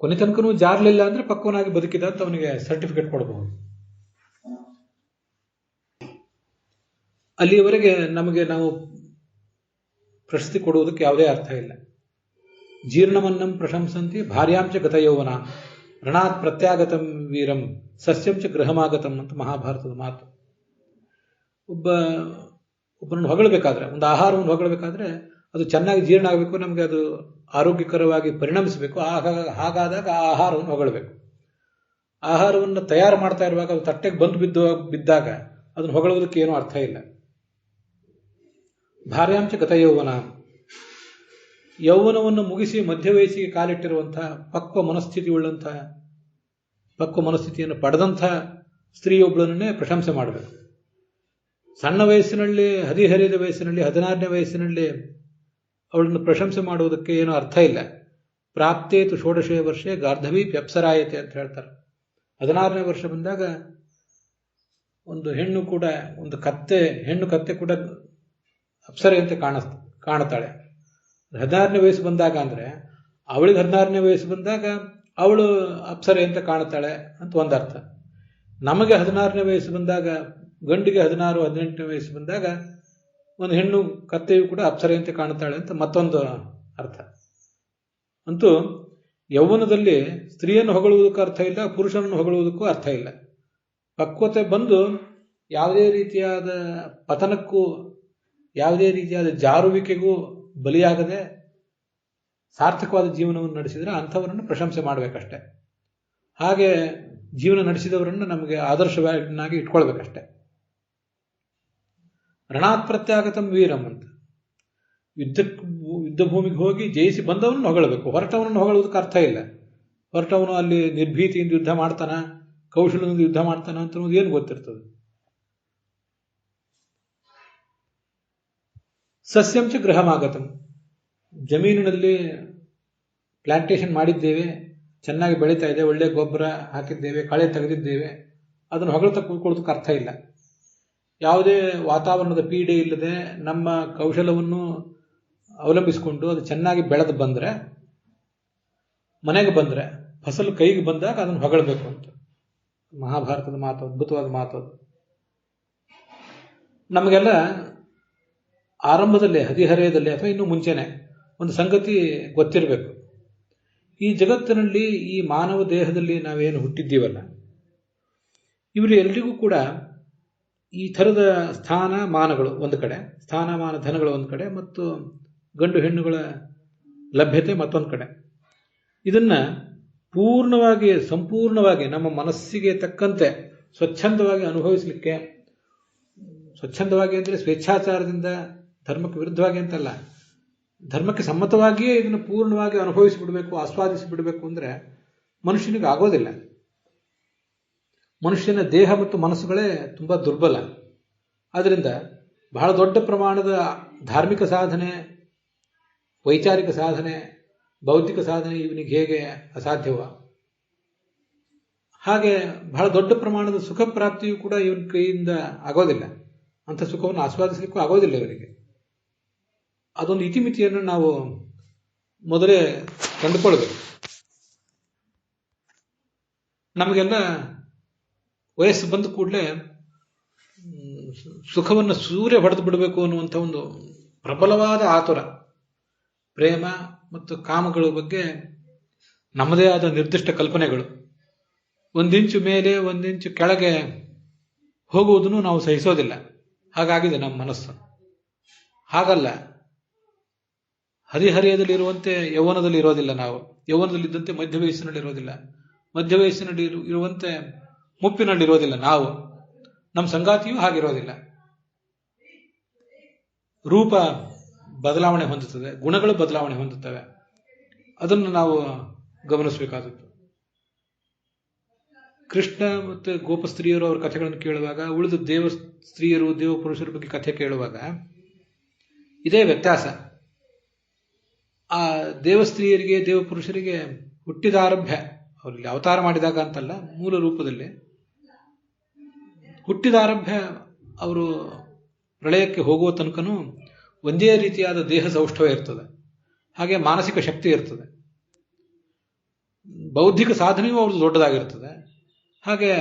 ಕೊನೆ ತನಕನೂ ಜಾರಲಿಲ್ಲ ಅಂದ್ರೆ ಪಕ್ವನಾಗಿ ಬದುಕಿದ ಅಂತ ಅವನಿಗೆ ಸರ್ಟಿಫಿಕೇಟ್ ಕೊಡಬಹುದು. ಅಲ್ಲಿಯವರೆಗೆ ನಮಗೆ ನಾವು ಪ್ರಶಸ್ತಿ ಕೊಡುವುದಕ್ಕೆ ಯಾವುದೇ ಅರ್ಥ ಇಲ್ಲ. ಜೀರ್ಣಮನ್ನಂ ಪ್ರಶಂಸಂತಿ ಭಾರ್ಯಾಂಚ ಗತಯೌವನ ರಣಾತ್ ಪ್ರತ್ಯಾಗತಂ ವೀರಂ ಸಸ್ಯಂಚ ಗೃಹಮಾಗತಂ ಅಂತ ಮಹಾಭಾರತದ ಮಾತು. ಒಬ್ಬರನ್ನು ಹೊಗಳಬೇಕಾದ್ರೆ, ಒಂದು ಆಹಾರವನ್ನು ಹೊಗಳಬೇಕಾದ್ರೆ ಅದು ಚೆನ್ನಾಗಿ ಜೀರ್ಣ ಆಗಬೇಕು, ನಮಗೆ ಅದು ಆರೋಗ್ಯಕರವಾಗಿ ಪರಿಣಮಿಸಬೇಕು. ಹಾಗಾದಾಗ ಆ ಆಹಾರವನ್ನು ಹೊಗಳಬೇಕು. ಆಹಾರವನ್ನು ತಯಾರು ಮಾಡ್ತಾ ಇರುವಾಗ ಅದು ತಟ್ಟೆಗೆ ಬಿದ್ದಾಗ ಅದನ್ನು ಹೊಗಳುವುದಕ್ಕೆ ಏನೂ ಅರ್ಥ ಇಲ್ಲ. ಭಾರ್ಯಾಂಚ ಗತಯೌವನ, ಯೌವನವನ್ನು ಮುಗಿಸಿ ಮಧ್ಯ ವಯಸ್ಸಿಗೆ ಕಾಲಿಟ್ಟಿರುವಂತಹ ಪಕ್ವ ಮನಸ್ಥಿತಿಯನ್ನು ಪಡೆದಂತಹ ಸ್ತ್ರೀಯೊಬ್ಬಳನ್ನೇ ಪ್ರಶಂಸೆ ಮಾಡಬೇಕು. ಸಣ್ಣ ವಯಸ್ಸಿನಲ್ಲಿ, ಹದಿಹರಿಯದ ವಯಸ್ಸಿನಲ್ಲಿ, 16ನೇ ವಯಸ್ಸಿನಲ್ಲಿ ಅವಳನ್ನು ಪ್ರಶಂಸೆ ಮಾಡುವುದಕ್ಕೆ ಏನೂ ಅರ್ಥ ಇಲ್ಲ. ಪ್ರಾಪ್ತೇತು ಷೋಡಶೇ ವರ್ಷೆ ಗಾರ್ಧವೀ ಪ್ಯಪ್ಸರಾಯತೆ ಅಂತ ಹೇಳ್ತಾರೆ. 16ನೇ ವರ್ಷ ಬಂದಾಗ ಒಂದು ಹೆಣ್ಣು ಕತ್ತೆ ಕೂಡ ಅಪ್ಸರೆಯಂತೆ ಕಾಣುತ್ತಾಳೆ. 16ನೇ ವಯಸ್ಸು ಬಂದಾಗ ಅಂದ್ರೆ ಅವಳಿಗೆ 16ನೇ ವಯಸ್ಸು ಬಂದಾಗ ಅವಳು ಅಪ್ಸರೆ ಅಂತ ಕಾಣುತ್ತಾಳೆ ಅಂತ ಒಂದರ್ಥ. ನಮಗೆ 16ನೇ ವಯಸ್ಸು ಬಂದಾಗ, ಗಂಡಿಗೆ 16, 18ನೇ ವಯಸ್ಸು ಬಂದಾಗ ಒಂದು ಹೆಣ್ಣು ಕತ್ತೆಯು ಕೂಡ ಅಪ್ಸರೆಯಂತೆ ಕಾಣುತ್ತಾಳೆ ಅಂತ ಮತ್ತೊಂದು ಅರ್ಥ. ಅಂತೂ ಯೌವನದಲ್ಲಿ ಸ್ತ್ರೀಯನ್ನು ಹೊಗಳುವುದಕ್ಕೂ ಅರ್ಥ ಇಲ್ಲ, ಪುರುಷನನ್ನು ಹೊಗಳುವುದಕ್ಕೂ ಅರ್ಥ ಇಲ್ಲ. ಪಕ್ವತೆ ಬಂದು ಯಾವುದೇ ರೀತಿಯಾದ ಪತನಕ್ಕೂ, ಯಾವುದೇ ರೀತಿಯಾದ ಜಾರುವಿಕೆಗೂ ಬಲಿಯಾಗದೆ ಸಾರ್ಥಕವಾದ ಜೀವನವನ್ನು ನಡೆಸಿದರೆ ಅಂಥವರನ್ನು ಪ್ರಶಂಸೆ ಮಾಡಬೇಕಷ್ಟೆ. ಹಾಗೆ ಜೀವನ ನಡೆಸಿದವರನ್ನು ನಮಗೆ ಆದರ್ಶವನ್ನಾಗಿ ಇಟ್ಕೊಳ್ಬೇಕಷ್ಟೆ. ರಣಾತ್ ಪ್ರತ್ಯಾಗತಂ ವೀರಂ ಅಂತ, ಯುದ್ಧ ಭೂಮಿಗೆ ಹೋಗಿ ಜಯಿಸಿ ಬಂದವನನ್ನು ಹೊಗಳಬೇಕು. ಹೊರಟವನನ್ನು ಹೊಗಳುವುದಕ್ಕೆ ಅರ್ಥ ಇಲ್ಲ. ಹೊರಟವನು ಅಲ್ಲಿ ನಿರ್ಭೀತಿಯಿಂದ ಯುದ್ಧ ಮಾಡ್ತಾನ, ಕೌಶಲ್ಯದಿಂದ ಯುದ್ಧ ಮಾಡ್ತಾನ ಅಂತ ಏನು ಗೊತ್ತಿರ್ತದೆ. ಸಸ್ಯಂಚ ಗೃಹಮಾಗತಂ, ಜಮೀನಿನಲ್ಲಿ ಪ್ಲಾಂಟೇಶನ್ ಮಾಡಿದ್ದೇವೆ, ಚೆನ್ನಾಗಿ ಬೆಳೀತಾ ಇದೆ, ಒಳ್ಳೆ ಗೊಬ್ಬರ ಹಾಕಿದ್ದೇವೆ, ಕಳೆ ತೆಗೆದಿದ್ದೇವೆ, ಅದನ್ನು ಹೊಗಳ್ತಾ ಕೂತ್ಕೊಳ್ಳೋದಕ್ಕೆ ಅರ್ಥ ಇಲ್ಲ. ಯಾವುದೇ ವಾತಾವರಣದ ಪೀಡೆ ಇಲ್ಲದೆ ನಮ್ಮ ಕೌಶಲವನ್ನು ಅವಲಂಬಿಸಿಕೊಂಡು ಅದು ಚೆನ್ನಾಗಿ ಬೆಳೆದು ಬಂದರೆ, ಮನೆಗೆ ಬಂದರೆ, ಫಸಲು ಕೈಗೆ ಬಂದಾಗ ಅದನ್ನು ಹೊಗಳಬೇಕು ಅಂತ ಮಹಾಭಾರತದ ಮಾತು, ಅದ್ಭುತವಾದ ಮಾತು. ನಮಗೆಲ್ಲ ಆರಂಭದಲ್ಲೇ, ಹದಿಹರೆಯದಲ್ಲೇ ಅಥವಾ ಇನ್ನೂ ಮುಂಚೆನೆ ಒಂದು ಸಂಗತಿ ಗೊತ್ತಿರಬೇಕು. ಈ ಜಗತ್ತಿನಲ್ಲಿ, ಈ ಮಾನವ ದೇಹದಲ್ಲಿ ನಾವೇನು ಹುಟ್ಟಿದ್ದೀವಲ್ಲ, ಇವರು ಎಲ್ರಿಗೂ ಕೂಡ ಈ ಥರದ ಸ್ಥಾನಮಾನಗಳು ಒಂದು ಕಡೆ, ಸ್ಥಾನಮಾನ ಧನಗಳು ಒಂದು ಕಡೆ, ಮತ್ತು ಗಂಡು ಹೆಣ್ಣುಗಳ ಲಭ್ಯತೆ ಮತ್ತೊಂದು ಕಡೆ. ಇದನ್ನ ಸಂಪೂರ್ಣವಾಗಿ ನಮ್ಮ ಮನಸ್ಸಿಗೆ ತಕ್ಕಂತೆ ಸ್ವಚ್ಛಂದವಾಗಿ ಅನುಭವಿಸಲಿಕ್ಕೆ, ಸ್ವಚ್ಛಂದವಾಗಿ ಅಂದರೆ ಸ್ವೇಚ್ಛಾಚಾರದಿಂದ ಧರ್ಮಕ್ಕೆ ವಿರುದ್ಧವಾಗಿ ಅಂತಲ್ಲ, ಧರ್ಮಕ್ಕೆ ಸಮ್ಮತವಾಗಿಯೇ ಇದನ್ನು ಪೂರ್ಣವಾಗಿ ಅನುಭವಿಸಿಬಿಡಬೇಕು, ಆಸ್ವಾದಿಸಿಬಿಡಬೇಕು ಅಂದರೆ ಮನುಷ್ಯನಿಗೆ ಆಗೋದಿಲ್ಲ. ಮನುಷ್ಯನ ದೇಹ ಮತ್ತು ಮನಸ್ಸುಗಳೇ ತುಂಬ ದುರ್ಬಲ. ಆದ್ದರಿಂದ ಬಹಳ ದೊಡ್ಡ ಪ್ರಮಾಣದ ಧಾರ್ಮಿಕ ಸಾಧನೆ, ವೈಚಾರಿಕ ಸಾಧನೆ, ಬೌದ್ಧಿಕ ಸಾಧನೆ ಇವನಿಗೆ ಹೇಗೆ ಅಸಾಧ್ಯವ, ಹಾಗೆ ಬಹಳ ದೊಡ್ಡ ಪ್ರಮಾಣದ ಸುಖ ಪ್ರಾಪ್ತಿಯೂ ಕೂಡ ಇವನ ಕೈಯಿಂದ ಆಗೋದಿಲ್ಲ. ಅಂಥ ಸುಖವನ್ನು ಆಸ್ವಾದಿಸಲಿಕ್ಕೂ ಆಗೋದಿಲ್ಲ ಇವರಿಗೆ. ಅದೊಂದು ಇತಿಮಿತಿಯನ್ನು ನಾವು ಮೊದಲೇ ಕಂಡುಕೊಳ್ಬೇಕು. ನಮಗೆಲ್ಲ ವಯಸ್ಸು ಬಂದ ಕೂಡಲೇ ಸುಖವನ್ನು ಸೂರ್ಯ ಹೊಡೆದು ಬಿಡಬೇಕು ಅನ್ನುವಂಥ ಒಂದು ಪ್ರಬಲವಾದ ಆತುರ, ಪ್ರೇಮ ಮತ್ತು ಕಾಮಗಳ ಬಗ್ಗೆ ನಮ್ಮದೇ ಆದ ನಿರ್ದಿಷ್ಟ ಕಲ್ಪನೆಗಳು. ಒಂದಿಂಚು ಮೇಲೆ ಒಂದಿಂಚು ಕೆಳಗೆ ಹೋಗುವುದನ್ನು ನಾವು ಸಹಿಸೋದಿಲ್ಲ. ಹಾಗಾಗಿದೆ ನಮ್ಮ ಮನಸ್ಸು. ಹಾಗಲ್ಲ, ಹದಿಹರಿಯದಲ್ಲಿರುವಂತೆ ಯೌವನದಲ್ಲಿ ಇರೋದಿಲ್ಲ ನಾವು, ಯೌವನದಲ್ಲಿದ್ದಂತೆ ಮಧ್ಯ ವಯಸ್ಸಿನಲ್ಲಿ ಇರೋದಿಲ್ಲ, ಮಧ್ಯ ವಯಸ್ಸಿನಲ್ಲಿ ಇರುವಂತೆ ಮುಪ್ಪಿನಲ್ಲಿರೋದಿಲ್ಲ ನಾವು, ನಮ್ಮ ಸಂಗಾತಿಯೂ ಹಾಗಿರೋದಿಲ್ಲ. ರೂಪ ಬದಲಾವಣೆ ಹೊಂದುತ್ತದೆ, ಗುಣಗಳು ಬದಲಾವಣೆ ಹೊಂದುತ್ತವೆ. ಅದನ್ನು ನಾವು ಗಮನಿಸಬೇಕಾದದ್ದು. ಕೃಷ್ಣ ಮತ್ತು ಗೋಪ ಸ್ತ್ರೀಯರು ಅವರ ಕಥೆಗಳನ್ನು ಕೇಳುವಾಗ, ಉಳಿದ ದೇವ ಸ್ತ್ರೀಯರು ದೇವ ಪುರುಷರ ಬಗ್ಗೆ ಕಥೆ ಕೇಳುವಾಗ ಇದೇ ವ್ಯತ್ಯಾಸ. ಆ ದೇವಸ್ತ್ರೀಯರಿಗೆ ದೇವ ಪುರುಷರಿಗೆ ಹುಟ್ಟಿದ ಆರಭ್ಯ, ಅವರಲ್ಲಿ ಅವತಾರ ಮಾಡಿದಾಗ ಅಂತಲ್ಲ, ಮೂಲ ರೂಪದಲ್ಲಿ ಹುಟ್ಟಿದ ಆರಭ್ಯ ಅವರು ಪ್ರಳಯಕ್ಕೆ ಹೋಗುವ ತನಕನೂ ಒಂದೇ ರೀತಿಯಾದ ದೇಹ ಸೌಷ್ಠವ ಇರ್ತದೆ, ಹಾಗೆ ಮಾನಸಿಕ ಶಕ್ತಿ ಇರ್ತದೆ, ಬೌದ್ಧಿಕ ಸಾಧನೆಯೂ ಅವ್ರದ್ದು ದೊಡ್ಡದಾಗಿರ್ತದೆ, ಹಾಗೆ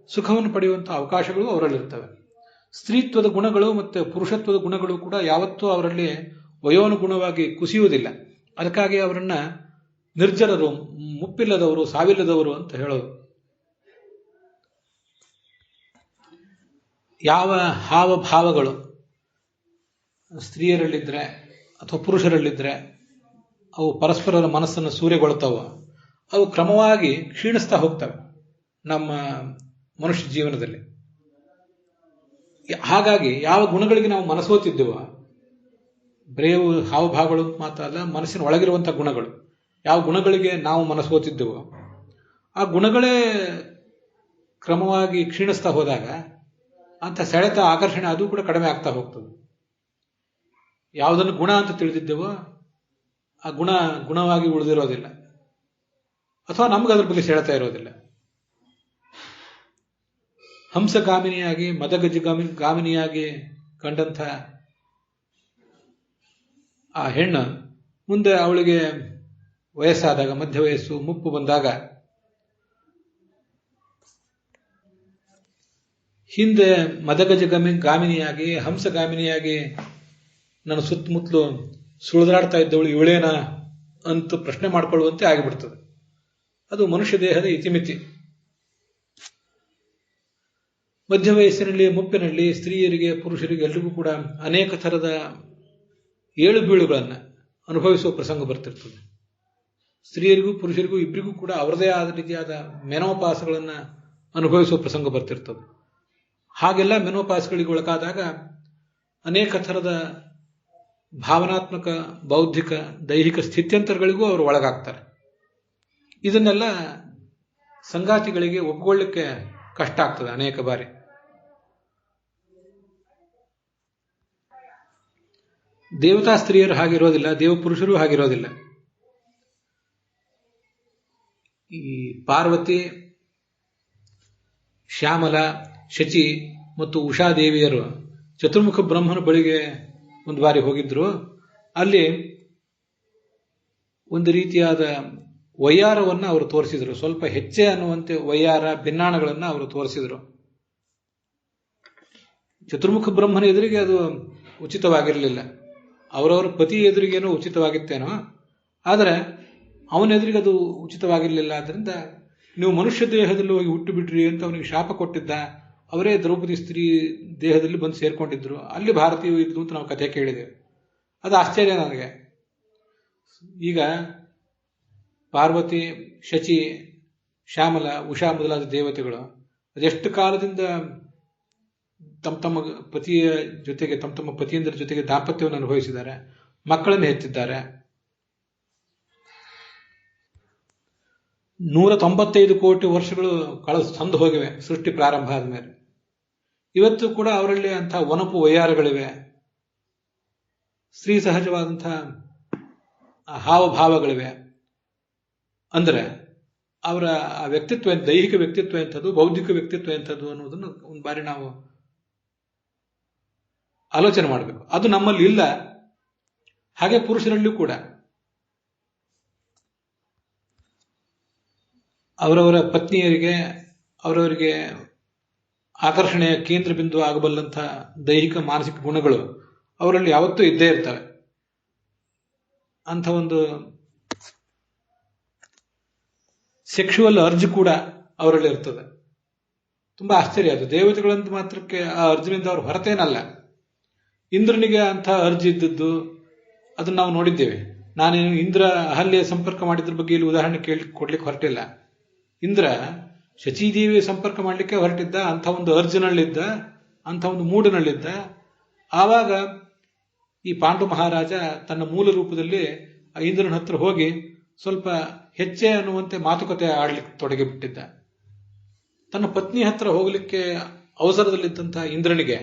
ಸುಖವನ್ನು ಪಡೆಯುವಂಥ ಅವಕಾಶಗಳು ಅವರಲ್ಲಿರ್ತವೆ. ಸ್ತ್ರೀತ್ವದ ಗುಣಗಳು ಮತ್ತು ಪುರುಷತ್ವದ ಗುಣಗಳು ಕೂಡ ಯಾವತ್ತೂ ಅವರಲ್ಲಿ ವಯೋನುಗುಣವಾಗಿ ಕುಸಿಯುವುದಿಲ್ಲ. ಅದಕ್ಕಾಗಿ ಅವರನ್ನ ನಿರ್ಜರರು, ಮುಪ್ಪಿಲ್ಲದವರು, ಸಾವಿಲ್ಲದವರು ಅಂತ ಹೇಳೋದು. ಯಾವ ಹಾವಭಾವಗಳು ಸ್ತ್ರೀಯರಲ್ಲಿದ್ದರೆ ಅಥವಾ ಪುರುಷರಲ್ಲಿದ್ದರೆ ಅವು ಪರಸ್ಪರರ ಮನಸ್ಸನ್ನು ಸೂರೆಗೊಳ್ತಾವ, ಅವು ಕ್ರಮವಾಗಿ ಕ್ಷೀಣಿಸ್ತಾ ಹೋಗ್ತವೆ ನಮ್ಮ ಮನುಷ್ಯ ಜೀವನದಲ್ಲಿ. ಹಾಗಾಗಿ ಯಾವ ಗುಣಗಳಿಗೆ ನಾವು ಮನಸೋತಿದ್ದೇವೋ, ಬರೀ ಹಾವಭಾವಗಳು ಮಾತ್ರ ಅಲ್ಲ, ಮನಸ್ಸಿನ ಒಳಗಿರುವಂಥ ಗುಣಗಳು, ಯಾವ ಗುಣಗಳಿಗೆ ನಾವು ಮನಸೋತಿದ್ದೇವೋ ಆ ಗುಣಗಳೇ ಕ್ರಮವಾಗಿ ಕ್ಷೀಣಿಸ್ತಾ ಹೋದಾಗ ಅಂಥ ಸೆಳೆತ, ಆಕರ್ಷಣೆ ಅದು ಕೂಡ ಕಡಿಮೆ ಆಗ್ತಾ ಹೋಗ್ತದೆ. ಯಾವುದನ್ನು ಗುಣ ಅಂತ ತಿಳಿದಿದ್ದೇವೋ ಆ ಗುಣವಾಗಿ ಉಳಿದಿರೋದಿಲ್ಲ, ಅಥವಾ ನಮ್ಗೆ ಅದ್ರ ಬಗ್ಗೆ ಸೆಳೆತ ಇರೋದಿಲ್ಲ. ಹಂಸಗಾಮಿನಿಯಾಗಿ, ಗಾಮಿನಿಯಾಗಿ ಕಂಡಂಥ ಆ ಹೆಣ್ಣು ಮುಂದೆ ಅವಳಿಗೆ ವಯಸ್ಸಾದಾಗ, ಮಧ್ಯ ವಯಸ್ಸು, ಮುಪ್ಪು ಬಂದಾಗ, ಹಿಂದೆ ಗಾಮಿನಿಯಾಗಿ, ಹಂಸಗಾಮಿನಿಯಾಗಿ ನನ್ನ ಸುತ್ತಮುತ್ತಲು ಸುಳಿದಾಡ್ತಾ ಇದ್ದವಳು ಇವಳೇನ ಅಂತ ಪ್ರಶ್ನೆ ಮಾಡಿಕೊಳ್ಳುವಂತೆ ಆಗಿಬಿಡ್ತದೆ. ಅದು ಮನುಷ್ಯ ದೇಹದ ಇತಿಮಿತಿ. ಮಧ್ಯ ವಯಸ್ಸಿನಲ್ಲಿ, ಮುಪ್ಪಿನಲ್ಲಿ ಸ್ತ್ರೀಯರಿಗೆ, ಪುರುಷರಿಗೆ ಎಲ್ರಿಗೂ ಕೂಡ ಅನೇಕ ಥರದ ಏಳು ಬೀಳುಗಳನ್ನು ಅನುಭವಿಸುವ ಪ್ರಸಂಗ ಬರ್ತಿರ್ತದೆ. ಸ್ತ್ರೀಯರಿಗೂ ಪುರುಷರಿಗೂ ಇಬ್ಬರಿಗೂ ಕೂಡ ಅವರದೇ ಆದ ರೀತಿಯಾದ ಮೆನೋಪಾಸ್ಗಳನ್ನು ಅನುಭವಿಸುವ ಪ್ರಸಂಗ ಬರ್ತಿರ್ತದೆ. ಹಾಗೆಲ್ಲ ಮೆನೋಪಾಸ್ಗಳಿಗೆ ಒಳಗಾದಾಗ ಅನೇಕ ಥರದ ಭಾವನಾತ್ಮಕ, ಬೌದ್ಧಿಕ, ದೈಹಿಕ ಸ್ಥಿತ್ಯಂತರಗಳಿಗೂ ಅವರು ಒಳಗಾಗ್ತಾರೆ. ಇದನ್ನೆಲ್ಲ ಸಂಗಾತಿಗಳಿಗೆ ಒಪ್ಪಿಕೊಳ್ಳಿಕ್ಕೆ ಕಷ್ಟ ಆಗ್ತದೆ ಅನೇಕ ಬಾರಿ. ದೇವತಾ ಸ್ತ್ರೀಯರು ಹಾಗಿರೋದಿಲ್ಲ, ದೇವ ಪುರುಷರು ಹಾಗಿರೋದಿಲ್ಲ. ಈ ಪಾರ್ವತಿ, ಶ್ಯಾಮಲ, ಶಚಿ ಮತ್ತು ಉಷಾದೇವಿಯರು ಚತುರ್ಮುಖ ಬ್ರಹ್ಮನ ಬಳಿಗೆ ಒಂದು ಬಾರಿ ಹೋಗಿದ್ರು. ಅಲ್ಲಿ ಒಂದು ರೀತಿಯಾದ ವಯ್ಯಾರವನ್ನು ಅವರು ತೋರಿಸಿದರು. ಸ್ವಲ್ಪ ಹೆಚ್ಚೆ ಅನ್ನುವಂತೆ ವಯ್ಯಾರ, ಭಿನ್ನಾಣಗಳನ್ನು ಅವರು ತೋರಿಸಿದರು. ಚತುರ್ಮುಖ ಬ್ರಹ್ಮನ ಎದುರಿಗೆ ಅದು ಉಚಿತವಾಗಿರಲಿಲ್ಲ. ಅವರವರ ಪತಿ ಎದುರಿಗೇನೋ ಉಚಿತವಾಗಿತ್ತೇನೋ, ಆದರೆ ಅವನ ಎದುರಿಗೆ ಅದು ಉಚಿತವಾಗಿರಲಿಲ್ಲ. ಆದ್ದರಿಂದ ನೀವು ಮನುಷ್ಯ ದೇಹದಲ್ಲಿ ಹೋಗಿ ಹುಟ್ಟು ಬಿಡ್ರಿ ಅಂತ ಅವನಿಗೆ ಶಾಪ ಕೊಟ್ಟಿದ್ದ. ಅವರೇ ದ್ರೌಪದಿ ಸ್ತ್ರೀ ದೇಹದಲ್ಲಿ ಬಂದು ಸೇರ್ಕೊಂಡಿದ್ರು. ಅಲ್ಲಿ ಭಾರತೀಯ ಇದ್ದು ಅಂತ ನಾವು ಕಥೆ ಕೇಳಿದ್ದೇವೆ. ಅದು ಆಶ್ಚರ್ಯ ನನಗೆ. ಈಗ ಪಾರ್ವತಿ, ಶಚಿ, ಶ್ಯಾಮಲ, ಉಷಾ ಮೊದಲಾದ ದೇವತೆಗಳು ಅದೆಷ್ಟು ಕಾಲದಿಂದ ತಮ್ಮ ಪತಿಯ ಜೊತೆಗೆ, ತಮ್ಮ ಪತಿಯಂದರ ಜೊತೆಗೆ ದಾಂಪತ್ಯವನ್ನು ಅನುಭವಿಸಿದ್ದಾರೆ, ಮಕ್ಕಳನ್ನು ಹೆತ್ತಿದ್ದಾರೆ. 195 ಕೋಟಿ ವರ್ಷಗಳು ಸಂದು ಹೋಗಿವೆ ಸೃಷ್ಟಿ ಪ್ರಾರಂಭ ಆದಮೇಲೆ. ಇವತ್ತು ಕೂಡ ಅವರಲ್ಲಿ ಅಂಥ ಒನಪು ವೈಯಾರಗಳಿವೆ, ಸ್ತ್ರೀ ಸಹಜವಾದಂತಹ ಹಾವಭಾವಗಳಿವೆ. ಅಂದರೆ ಅವರ ಆ ವ್ಯಕ್ತಿತ್ವ, ದೈಹಿಕ ವ್ಯಕ್ತಿತ್ವ ಎಂಥದ್ದು, ಬೌದ್ಧಿಕ ವ್ಯಕ್ತಿತ್ವ ಎಂಥದ್ದು ಅನ್ನೋದನ್ನು ಒಂದು ಬಾರಿ ನಾವು ಆಲೋಚನೆ ಮಾಡಬೇಕು. ಅದು ನಮ್ಮಲ್ಲಿ ಇಲ್ಲ. ಹಾಗೆ ಪುರುಷರಲ್ಲಿಯೂ ಕೂಡ ಅವರವರ ಪತ್ನಿಯರಿಗೆ ಅವರವರಿಗೆ ಆಕರ್ಷಣೆಯ ಕೇಂದ್ರ ಬಿಂದು ಆಗಬಲ್ಲಂಥ ದೈಹಿಕ ಮಾನಸಿಕ ಗುಣಗಳು ಅವರಲ್ಲಿ ಯಾವತ್ತೂ ಇದ್ದೇ ಇರ್ತವೆ. ಅಂಥ ಒಂದು ಸೆಕ್ಷುವಲ್ ಅರ್ಜ್ ಕೂಡ ಅವರಲ್ಲಿ ಇರ್ತದೆ. ತುಂಬಾ ಆಶ್ಚರ್ಯ ಅದು. ದೇವತೆಗಳಂತ ಮಾತ್ರಕ್ಕೆ ಆ ಅರ್ಜಿನಿಂದ ಅವರು ಹೊರತೇನಲ್ಲ. ಇಂದ್ರನಿಗೆ ಅಂಥ ಅರ್ಜಿ ಇದ್ದದ್ದು ಅದನ್ನು ನಾವು ನೋಡಿದ್ದೇವೆ. ನಾನೇನು ಇಂದ್ರ ಅಹಲ್ಯ ಸಂಪರ್ಕ ಮಾಡಿದ್ರ ಬಗ್ಗೆ ಇಲ್ಲಿ ಉದಾಹರಣೆ ಕೊಡ್ಲಿಕ್ಕೆ ಹೊರಟಿಲ್ಲ. ಇಂದ್ರ ಶಚೀದೇವಿಯ ಸಂಪರ್ಕ ಮಾಡಲಿಕ್ಕೆ ಹೊರಟಿದ್ದ, ಅಂಥ ಒಂದು ಅರ್ಜುನಲ್ಲಿದ್ದ, ಅಂಥ ಒಂದು ಮೂಡನಲ್ಲಿದ್ದ. ಆವಾಗ ಈ ಪಾಂಡು ಮಹಾರಾಜ ತನ್ನ ಮೂಲ ರೂಪದಲ್ಲಿ ಆ ಇಂದ್ರನ ಹತ್ರ ಹೋಗಿ ಸ್ವಲ್ಪ ಹೆಚ್ಚೆ ಅನ್ನುವಂತೆ ಮಾತುಕತೆ ಆಡ್ಲಿಕ್ಕೆ ತೊಡಗಿಬಿಟ್ಟಿದ್ದ. ತನ್ನ ಪತ್ನಿ ಹತ್ರ ಹೋಗಲಿಕ್ಕೆ ಅವಸರದಲ್ಲಿದ್ದಂತಹ ಇಂದ್ರನಿಗೆ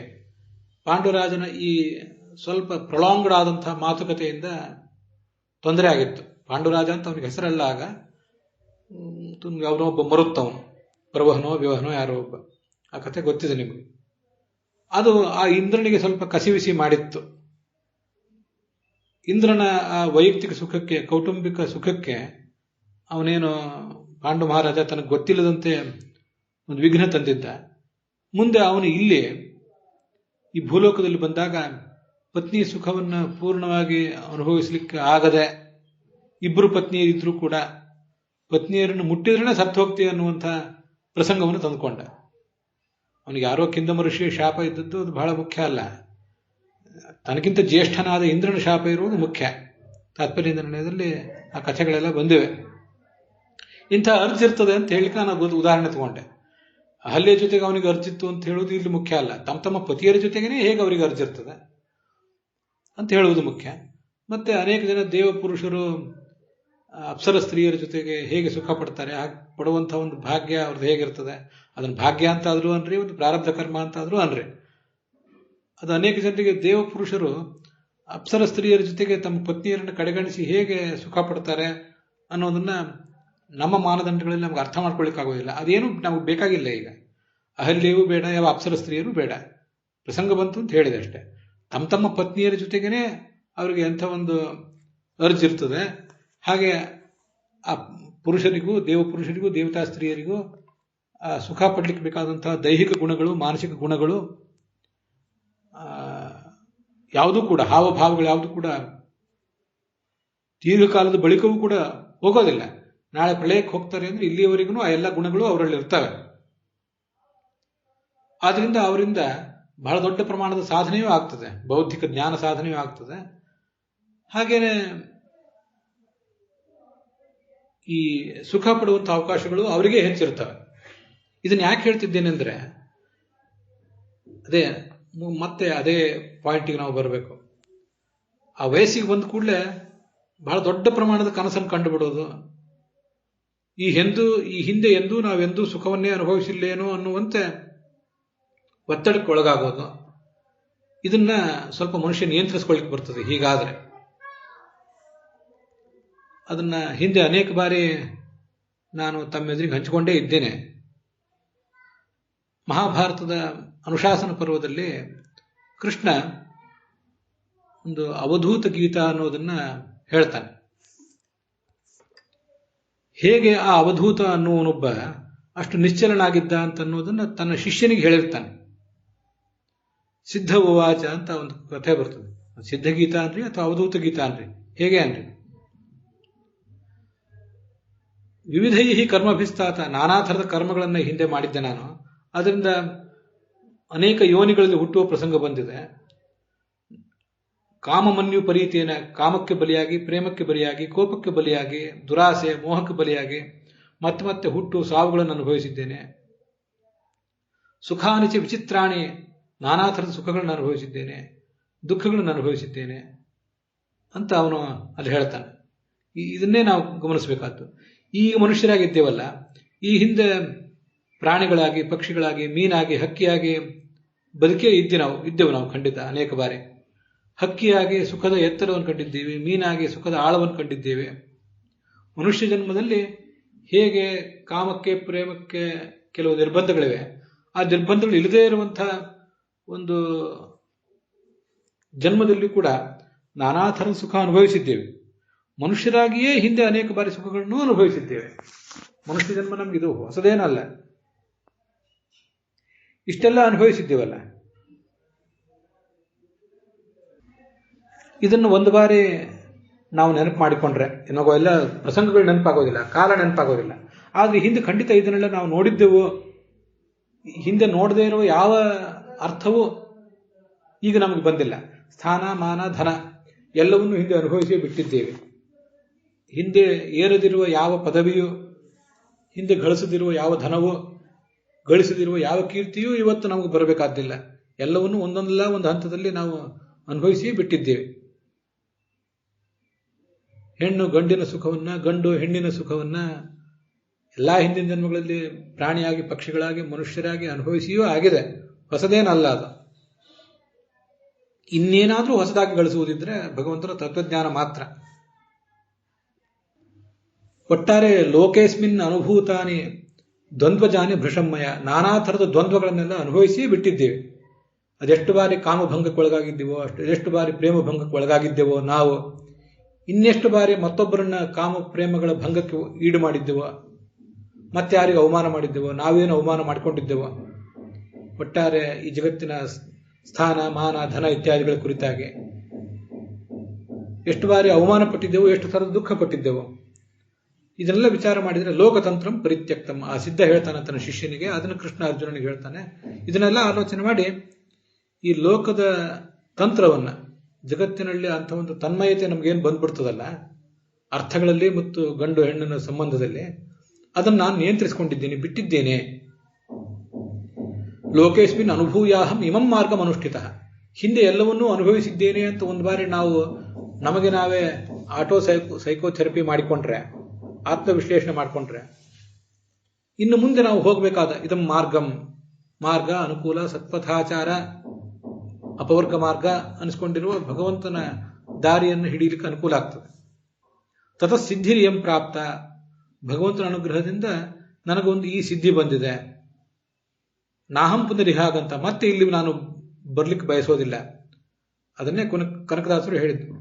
ಪಾಂಡುರಾಜನ ಈ ಸ್ವಲ್ಪ ಪ್ರೊಲಾಂಗ್ಡ್ ಆದಂತಹ ಮಾತುಕತೆಯಿಂದ ತೊಂದರೆ ಆಗಿತ್ತು. ಪಾಂಡುರಾಜ ಅಂತ ಅವನಿಗೆ ಹೆಸರಲ್ಲ ಆಗ. ಅವನೊಬ್ಬ ಮರುತ್ತವನು, ಪ್ರವಹನೋ ವಿವಹನೋ ಯಾರೋ ಒಬ್ಬ. ಆ ಕಥೆ ಗೊತ್ತಿದೆ ನಿಮಗೆ. ಅದು ಆ ಇಂದ್ರನಿಗೆ ಸ್ವಲ್ಪ ಕಸಿವಿಸಿ ಮಾಡಿತ್ತು. ಇಂದ್ರನ ಆ ವೈಯಕ್ತಿಕ ಸುಖಕ್ಕೆ, ಕೌಟುಂಬಿಕ ಸುಖಕ್ಕೆ ಅವನೇನು ಪಾಂಡು ಮಹಾರಾಜ ತನಗೆ ಗೊತ್ತಿಲ್ಲದಂತೆ ಒಂದು ವಿಘ್ನ ತಂದಿದ್ದ. ಮುಂದೆ ಅವನು ಇಲ್ಲಿ ಈ ಭೂಲೋಕದಲ್ಲಿ ಬಂದಾಗ ಪತ್ನಿ ಸುಖವನ್ನು ಪೂರ್ಣವಾಗಿ ಅನುಭವಿಸಲಿಕ್ಕೆ ಆಗದೆ, ಇಬ್ಬರು ಪತ್ನಿಯರಿದ್ರೂ ಕೂಡ ಪತ್ನಿಯರನ್ನು ಮುಟ್ಟಿದ್ರೇ ಸತ್ತು ಹೋಗ್ತೀವಿ ಅನ್ನುವಂಥ ಪ್ರಸಂಗವನ್ನು ತಂದುಕೊಂಡ. ಅವನಿಗೆ ಯಾರೋ ಕಿಂದಮ ಋಷಿಯ ಶಾಪ ಇದ್ದದ್ದು ಅದು ಬಹಳ ಮುಖ್ಯ ಅಲ್ಲ. ತನಗಿಂತ ಜ್ಯೇಷ್ಠನಾದ ಇಂದ್ರನ ಶಾಪ ಇರುವುದು ಮುಖ್ಯ. ತಾತ್ಪರ್ಯ ನಿರ್ಣಯದಲ್ಲಿ ಆ ಕಥೆಗಳೆಲ್ಲ ಬಂದಿವೆ. ಇಂಥ ಅರ್ಜ್ ಇರ್ತದೆ ಅಂತ ಹೇಳಿಕ ನಾನು ಉದಾಹರಣೆ ತಗೊಂಡೆ. ಅಹಲ್ಯ ಜೊತೆಗೆ ಅವನಿಗೆ ಅರ್ಜಿತ್ತು ಅಂತ ಹೇಳುವುದು ಇಲ್ಲಿ ಮುಖ್ಯ ಅಲ್ಲ. ತಮ್ಮ ಪತಿಯರ ಜೊತೆಗೇನೆ ಹೇಗೆ ಅವರಿಗೆ ಅರ್ಜಿರ್ತದೆ ಅಂತ ಹೇಳುವುದು ಮುಖ್ಯ. ಮತ್ತೆ ಅನೇಕ ಜನ ದೇವ ಪುರುಷರು ಅಪ್ಸರ ಸ್ತ್ರೀಯರ ಜೊತೆಗೆ ಹೇಗೆ ಸುಖ ಪಡ್ತಾರೆ, ಪಡುವಂಥ ಒಂದು ಭಾಗ್ಯ ಅವ್ರದ್ದು ಹೇಗಿರ್ತದೆ, ಅದನ್ನು ಭಾಗ್ಯ ಅಂತ ಆದ್ರೂ ಅನ್ರಿ, ಒಂದು ಪ್ರಾರಬ್ಧ ಕರ್ಮ ಅಂತ ಆದ್ರೂ ಅನ್ರಿ. ಅದು ಅನೇಕ ಜನರಿಗೆ ದೇವ ಪುರುಷರು ಅಪ್ಸರ ಸ್ತ್ರೀಯರ ಜೊತೆಗೆ ತಮ್ಮ ಪತ್ನಿಯರನ್ನು ಕಡೆಗಣಿಸಿ ಹೇಗೆ ಸುಖ ಪಡ್ತಾರೆ ಅನ್ನೋದನ್ನ ನಮ್ಮ ಮಾನದಂಡಗಳಲ್ಲಿ ನಮ್ಗೆ ಅರ್ಥ ಮಾಡ್ಕೊಳ್ಳಿಕ್ಕಾಗೋದಿಲ್ಲ. ಅದೇನು ನಮಗೆ ಬೇಕಾಗಿಲ್ಲ. ಈಗ ಅಹಲ್ಯವೂ ಬೇಡ, ಯಾವ ಅಪ್ಸರ ಸ್ತ್ರೀಯರು ಬೇಡ. ಪ್ರಸಂಗ ಬಂತು ಅಂತ ಹೇಳಿದೆ ಅಷ್ಟೇ. ತಮ್ಮ ಪತ್ನಿಯರ ಜೊತೆಗೇನೆ ಅವರಿಗೆ ಎಂಥ ಒಂದು ಅರ್ಜ್ ಇರ್ತದೆ. ಹಾಗೆ ಆ ಪುರುಷರಿಗೂ, ದೇವ ಪುರುಷರಿಗೂ, ದೇವತಾ ಸ್ತ್ರೀಯರಿಗೂ ಸುಖ ಪಡ್ಲಿಕ್ಕೆ ಬೇಕಾದಂತಹ ದೈಹಿಕ ಗುಣಗಳು, ಮಾನಸಿಕ ಗುಣಗಳು ಯಾವುದೂ ಕೂಡ, ಹಾವಭಾವಗಳು ಯಾವುದೂ ಕೂಡ ದೀರ್ಘಕಾಲದ ಬಳಿಕವೂ ಕೂಡ ಹೋಗೋದಿಲ್ಲ. ನಾಳೆ ಪ್ರಳಯಕ್ಕೆ ಹೋಗ್ತಾರೆ ಅಂದ್ರೆ ಇಲ್ಲಿಯವರೆಗೂ ಆ ಎಲ್ಲ ಗುಣಗಳು ಅವರಲ್ಲಿ ಇರ್ತವೆ. ಆದ್ರಿಂದ ಅವರಿಂದ ಬಹಳ ದೊಡ್ಡ ಪ್ರಮಾಣದ ಸಾಧನೆಯೂ ಆಗ್ತದೆ, ಬೌದ್ಧಿಕ ಜ್ಞಾನ ಸಾಧನೆಯೂ ಆಗ್ತದೆ. ಹಾಗೇನೆ ಈ ಸುಖ ಪಡುವಂಥ ಅವಕಾಶಗಳು ಅವರಿಗೆ ಹೆಚ್ಚಿರ್ತವೆ. ಇದನ್ನ ಯಾಕೆ ಹೇಳ್ತಿದ್ದೇನೆಂದ್ರೆ, ಮತ್ತೆ ಅದೇ ಪಾಯಿಂಟಿಗೆ ನಾವು ಬರಬೇಕು. ಆ ವಯಸ್ಸಿಗೆ ಬಂದ ಕೂಡಲೇ ಬಹಳ ದೊಡ್ಡ ಪ್ರಮಾಣದ ಕನಸನ್ನು ಕಂಡುಬಿಡೋದು, ಈ ಹಿಂದೆ ಎಂದೂ ನಾವೆಂದೂ ಸುಖವನ್ನೇ ಅನುಭವಿಸಿಲ್ಲೇನೋ ಅನ್ನುವಂತೆ ಒತ್ತಡಕ್ಕೆ ಒಳಗಾಗೋದು. ಇದನ್ನ ಸ್ವಲ್ಪ ಮನುಷ್ಯ ನಿಯಂತ್ರಿಸ್ಕೊಳ್ಳಿಕ್ಕೆ ಬರ್ತದೆ ಹೀಗಾದ್ರೆ. ಅದನ್ನ ಹಿಂದೆ ಅನೇಕ ಬಾರಿ ನಾನು ತಮ್ಮೆದುರಿಗೆ ಹಂಚಿಕೊಂಡೇ ಇದ್ದೇನೆ. ಮಹಾಭಾರತದ ಅನುಶಾಸನ ಪರ್ವದಲ್ಲಿ ಕೃಷ್ಣ ಒಂದು ಅವಧೂತ ಗೀತ ಅನ್ನೋದನ್ನ ಹೇಳ್ತಾನೆ. ಹೇಗೆ ಆ ಅವಧೂತ ಅನ್ನುವನೊಬ್ಬ ಅಷ್ಟು ನಿಶ್ಚಲನಾಗಿದ್ದ ಅಂತ ಅನ್ನೋದನ್ನ ತನ್ನ ಶಿಷ್ಯನಿಗೆ ಹೇಳಿರ್ತಾನೆ. ಸಿದ್ಧ ಉವಾಚ ಅಂತ ಒಂದು ಕಥೆ ಬರ್ತದೆ. ಸಿದ್ಧಗೀತ ಅನ್ರಿ ಅಥವಾ ಅವಧೂತ ಗೀತ ಅನ್ರಿ, ಹೇಗೆ ಅನ್ರಿ, ವಿವಿಧೈ ಕರ್ಮಭಿಸ್ತಾತ, ನಾನಾ ಥರದ ಕರ್ಮಗಳನ್ನು ಹಿಂದೆ ಮಾಡಿದ್ದೆ ನಾನು. ಅದರಿಂದ ಅನೇಕ ಯೋನಿಗಳಲ್ಲಿ ಹುಟ್ಟುವ ಪ್ರಸಂಗ ಬಂದಿದೆ. ಕಾಮಮನ್ಯು ಪರೀತೇನ, ಕಾಮಕ್ಕೆ ಬಲಿಯಾಗಿ, ಪ್ರೇಮಕ್ಕೆ ಬಲಿಯಾಗಿ, ಕೋಪಕ್ಕೆ ಬಲಿಯಾಗಿ, ದುರಾಸೆ ಮೋಹಕ್ಕೆ ಬಲಿಯಾಗಿ ಮತ್ತೆ ಮತ್ತೆ ಹುಟ್ಟು ಸಾವುಗಳನ್ನು ಅನುಭವಿಸಿದ್ದೇನೆ. ಸುಖಾನಿಚ ವಿಚಿತ್ರಾಣಿ, ನಾನಾ ಥರದ ಸುಖಗಳನ್ನು ಅನುಭವಿಸಿದ್ದೇನೆ, ದುಃಖಗಳನ್ನು ಅನುಭವಿಸಿದ್ದೇನೆ ಅಂತ ಅವನು ಅಲ್ಲಿ ಹೇಳ್ತಾನೆ. ಇದನ್ನೇ ನಾವು ಗಮನಿಸಬೇಕಾದ್ದು. ಈಗ ಮನುಷ್ಯರಾಗಿದ್ದೇವಲ್ಲ, ಈ ಹಿಂದೆ ಪ್ರಾಣಿಗಳಾಗಿ, ಪಕ್ಷಿಗಳಾಗಿ, ಮೀನಾಗಿ, ಹಕ್ಕಿಯಾಗಿ ಬದುಕೇ ಇದ್ದೆವು ನಾವು ಖಂಡಿತ ಅನೇಕ ಬಾರಿ. ಹಕ್ಕಿಯಾಗಿ ಸುಖದ ಎತ್ತರವನ್ನು ಕಂಡಿದ್ದೀವಿ, ಮೀನಾಗಿ ಸುಖದ ಆಳವನ್ನು ಕಂಡಿದ್ದೇವೆ. ಮನುಷ್ಯ ಜನ್ಮದಲ್ಲಿ ಹೇಗೆ ಕಾಮಕ್ಕೆ, ಪ್ರೇಮಕ್ಕೆ ಕೆಲವು ನಿರ್ಬಂಧಗಳಿವೆ, ಆ ನಿರ್ಬಂಧಗಳು ಇಲ್ಲದೇ ಇರುವಂತಹ ಒಂದು ಜನ್ಮದಲ್ಲಿ ಕೂಡ ನಾನಾ ಥರದ ಸುಖ ಅನುಭವಿಸಿದ್ದೇವೆ. ಮನುಷ್ಯರಾಗಿಯೇ ಹಿಂದೆ ಅನೇಕ ಬಾರಿ ಸುಖಗಳನ್ನು ಅನುಭವಿಸಿದ್ದೇವೆ. ಮನುಷ್ಯ ಜನ್ಮ ನಮಗಿದು ಹೊಸದೇನಲ್ಲ, ಇಷ್ಟೆಲ್ಲ ಅನುಭವಿಸಿದ್ದೇವಲ್ಲ. ಇದನ್ನು ಒಂದು ಬಾರಿ ನಾವು ನೆನಪು ಮಾಡಿಕೊಂಡ್ರೆ ಇನ್ನಾಗೋ ಎಲ್ಲ ಪ್ರಸಂಗಗಳು ನೆನಪಾಗೋದಿಲ್ಲ, ಕಾಲ ನೆನಪಾಗೋದಿಲ್ಲ. ಆದರೆ ಹಿಂದೆ ಖಂಡಿತ ಇದನ್ನೆಲ್ಲ ನಾವು ನೋಡಿದ್ದೆವು. ಹಿಂದೆ ನೋಡದೇ ಇರುವ ಯಾವ ಅರ್ಥವೂ ಈಗ ನಮಗೆ ಬಂದಿಲ್ಲ. ಸ್ಥಾನ, ಮಾನ, ಧನ ಎಲ್ಲವನ್ನೂ ಹಿಂದೆ ಅನುಭವಿಸಿ ಬಿಟ್ಟಿದ್ದೇವೆ. ಹಿಂದೆ ಏರದಿರುವ ಯಾವ ಪದವಿಯೂ, ಹಿಂದೆ ಗಳಿಸದಿರುವ ಯಾವ ಧನವೂ, ಗಳಿಸದಿರುವ ಯಾವ ಕೀರ್ತಿಯೂ ಇವತ್ತು ನಮಗೆ ಬರಬೇಕಾದ್ದಿಲ್ಲ. ಎಲ್ಲವನ್ನೂ ಒಂದೊಂದಲ್ಲ ಒಂದು ಹಂತದಲ್ಲಿ ನಾವು ಅನುಭವಿಸಿ ಬಿಟ್ಟಿದ್ದೇವೆ. ಹೆಣ್ಣು ಗಂಡಿನ ಸುಖವನ್ನ, ಗಂಡು ಹೆಣ್ಣಿನ ಸುಖವನ್ನ ಎಲ್ಲ ಹಿಂದಿನ ಜನ್ಮಗಳಲ್ಲಿ ಪ್ರಾಣಿಯಾಗಿ, ಪಕ್ಷಿಗಳಾಗಿ, ಮನುಷ್ಯರಾಗಿ ಅನುಭವಿಸಿಯೂ ಆಗಿದೆ. ಹೊಸದೇನಲ್ಲ ಅದು. ಇನ್ನೇನಾದರೂ ಹೊಸದಾಗಿ ಗಳಿಸುವುದಿದ್ರೆ ಭಗವಂತನ ತತ್ವಜ್ಞಾನ ಮಾತ್ರ. ಒಟ್ಟಾರೆ ಲೋಕೇಸ್ಮಿನ್ ಅನುಭೂತಾನಿ ದ್ವಂದ್ವಜಾನಿ ಭೃಷಮ್ಮಯ, ನಾನಾ ಥರದ ದ್ವಂದ್ವಗಳನ್ನೆಲ್ಲ ಅನುಭವಿಸಿ ಬಿಟ್ಟಿದ್ದೇವೆ. ಅದೆಷ್ಟು ಬಾರಿ ಕಾಮಭಂಗಕ್ಕೊಳಗಾಗಿದ್ದೇವೋ, ಎಷ್ಟು ಬಾರಿ ಪ್ರೇಮ ಭಂಗಕ್ಕೆ ಒಳಗಾಗಿದ್ದೇವೋ ನಾವು, ಇನ್ನೆಷ್ಟು ಬಾರಿ ಮತ್ತೊಬ್ಬರನ್ನ ಕಾಮ ಪ್ರೇಮಗಳ ಭಂಗಕ್ಕೆ ಈಡು ಮಾಡಿದ್ದೆವೋ, ಮತ್ತೆ ಯಾರಿಗೆ ಅವಮಾನ ಮಾಡಿದ್ದೆವೋ, ನಾವೇನು ಅವಮಾನ ಮಾಡಿಕೊಂಡಿದ್ದೆವೋ. ಒಟ್ಟಾರೆ ಈ ಜಗತ್ತಿನ ಸ್ಥಾನ, ಮಾನ, ಧನ ಇತ್ಯಾದಿಗಳ ಕುರಿತಾಗಿ ಎಷ್ಟು ಬಾರಿ ಅವಮಾನ ಪಟ್ಟಿದ್ದೆವು, ಎಷ್ಟು ಥರದ ದುಃಖ ಪಟ್ಟಿದ್ದೆವು. ಇದನ್ನೆಲ್ಲ ವಿಚಾರ ಮಾಡಿದರೆ ಲೋಕತಂತ್ರಂ ಪರಿತ್ಯಕ್ತಂ, ಆ ಸಿದ್ಧ ಹೇಳ್ತಾನೆ ತನ್ನ ಶಿಷ್ಯನಿಗೆ, ಅದನ್ನು ಕೃಷ್ಣ ಅರ್ಜುನನಿಗೆ ಹೇಳ್ತಾನೆ. ಇದನ್ನೆಲ್ಲ ಆಲೋಚನೆ ಮಾಡಿ ಈ ಲೋಕದ ತಂತ್ರವನ್ನ, ಜಗತ್ತಿನಲ್ಲಿ ಅಂಥ ಒಂದು ತನ್ಮಯತೆ ನಮಗೇನು ಬಂದ್ಬಿಡ್ತದಲ್ಲ ಅರ್ಥಗಳಲ್ಲಿ ಮತ್ತು ಗಂಡು ಹೆಣ್ಣಿನ ಸಂಬಂಧದಲ್ಲಿ, ಅದನ್ನು ನಾನು ನಿಯಂತ್ರಿಸಿಕೊಂಡಿದ್ದೇನೆ, ಬಿಟ್ಟಿದ್ದೇನೆ. ಲೋಕೇಶ್ಮಿನ್ ಅನುಭೂಯಾಹಂ ಇಮಂ ಮಾರ್ಗಂ ಅನುಷ್ಠಿತ, ಹಿಂದೆ ಎಲ್ಲವನ್ನೂ ಅನುಭವಿಸಿದ್ದೇನೆ ಅಂತ ಒಂದು ಬಾರಿ ನಾವು ನಮಗೆ ನಾವೇ ಸೈಕೋಥೆರಪಿ ಮಾಡಿಕೊಂಡ್ರೆ, ಆತ್ಮವಿಶ್ಲೇಷಣೆ ಮಾಡಿಕೊಂಡ್ರೆ, ಇನ್ನು ಮುಂದೆ ನಾವು ಹೋಗಬೇಕಾದ ಇದಂ ಮಾರ್ಗಂ, ಮಾರ್ಗ, ಅನುಕೂಲ, ಸತ್ಪಥಾಚಾರ, ಅಪವರ್ಗ ಮಾರ್ಗ ಅನಿಸ್ಕೊಂಡಿರುವ ಭಗವಂತನ ದಾರಿಯನ್ನು ಹಿಡಿಯಲಿಕ್ಕೆ ಅನುಕೂಲ ಆಗ್ತದೆ. ತತಃಸಿದ್ಧಿರಿಯಂ ಪ್ರಾಪ್ತ, ಭಗವಂತನ ಅನುಗ್ರಹದಿಂದ ನನಗೊಂದು ಈ ಸಿದ್ಧಿ ಬಂದಿದೆ. ನಾಹಂ ಪುನರಿಹಾಗಂತ, ಮತ್ತೆ ಇಲ್ಲಿ ನಾನು ಬರ್ಲಿಕ್ಕೆ ಬಯಸೋದಿಲ್ಲ. ಅದನ್ನೇ ಕನಕದಾಸರು ಹೇಳಿದ್ರು,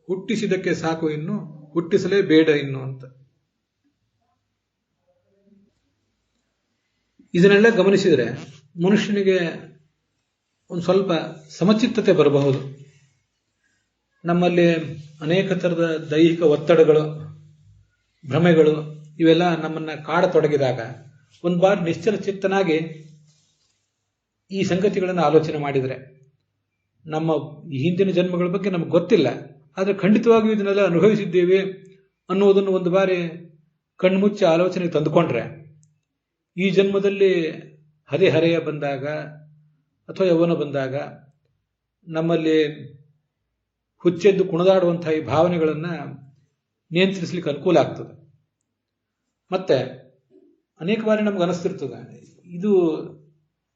ಹುಟ್ಟಿಸಿದಕ್ಕೆ ಸಾಕು ಇನ್ನು, ಹುಟ್ಟಿಸಲೇ ಬೇಡ ಇನ್ನು ಅಂತ. ಇದನ್ನೆಲ್ಲ ಗಮನಿಸಿದರೆ ಮನುಷ್ಯನಿಗೆ ಒಂದು ಸ್ವಲ್ಪ ಸಮಚಿತ್ತತೆ ಬರಬಹುದು. ನಮ್ಮಲ್ಲಿ ಅನೇಕ ಥರದ ದೈಹಿಕ ಒತ್ತಡಗಳು, ಭ್ರಮೆಗಳು ಇವೆಲ್ಲ ನಮ್ಮನ್ನ ಕಾಡತೊಡಗಿದಾಗ ಒಂದು ಬಾರಿ ನಿಶ್ಚಲ ಚಿತ್ತನಾಗಿ ಈ ಸಂಗತಿಗಳನ್ನು ಆಲೋಚನೆ ಮಾಡಿದರೆ, ನಮ್ಮ ಹಿಂದಿನ ಜನ್ಮಗಳ ಬಗ್ಗೆ ನಮ್ಗೆ ಗೊತ್ತಿಲ್ಲ, ಆದರೆ ಖಂಡಿತವಾಗಿಯೂ ಇದನ್ನೆಲ್ಲ ಅನುಭವಿಸಿದ್ದೇವೆ ಅನ್ನುವುದನ್ನು ಒಂದು ಬಾರಿ ಕಣ್ಮುಚ್ಚಿ ಆಲೋಚನೆ ತಂದುಕೊಂಡ್ರೆ, ಈ ಜನ್ಮದಲ್ಲಿ ಹರೆಯ ಬಂದಾಗ ಅಥವಾ ಯೌವನ ಬಂದಾಗ ನಮ್ಮಲ್ಲಿ ಹುಚ್ಚೆದ್ದು ಕುಣಿದಾಡುವಂತಹ ಈ ಭಾವನೆಗಳನ್ನು ನಿಯಂತ್ರಿಸಲಿಕ್ಕೆ ಅನುಕೂಲ ಆಗ್ತದೆ. ಮತ್ತೆ ಅನೇಕ ಬಾರಿ ನಮ್ಗೆ ಅನಿಸ್ತಿರ್ತದೆ, ಇದು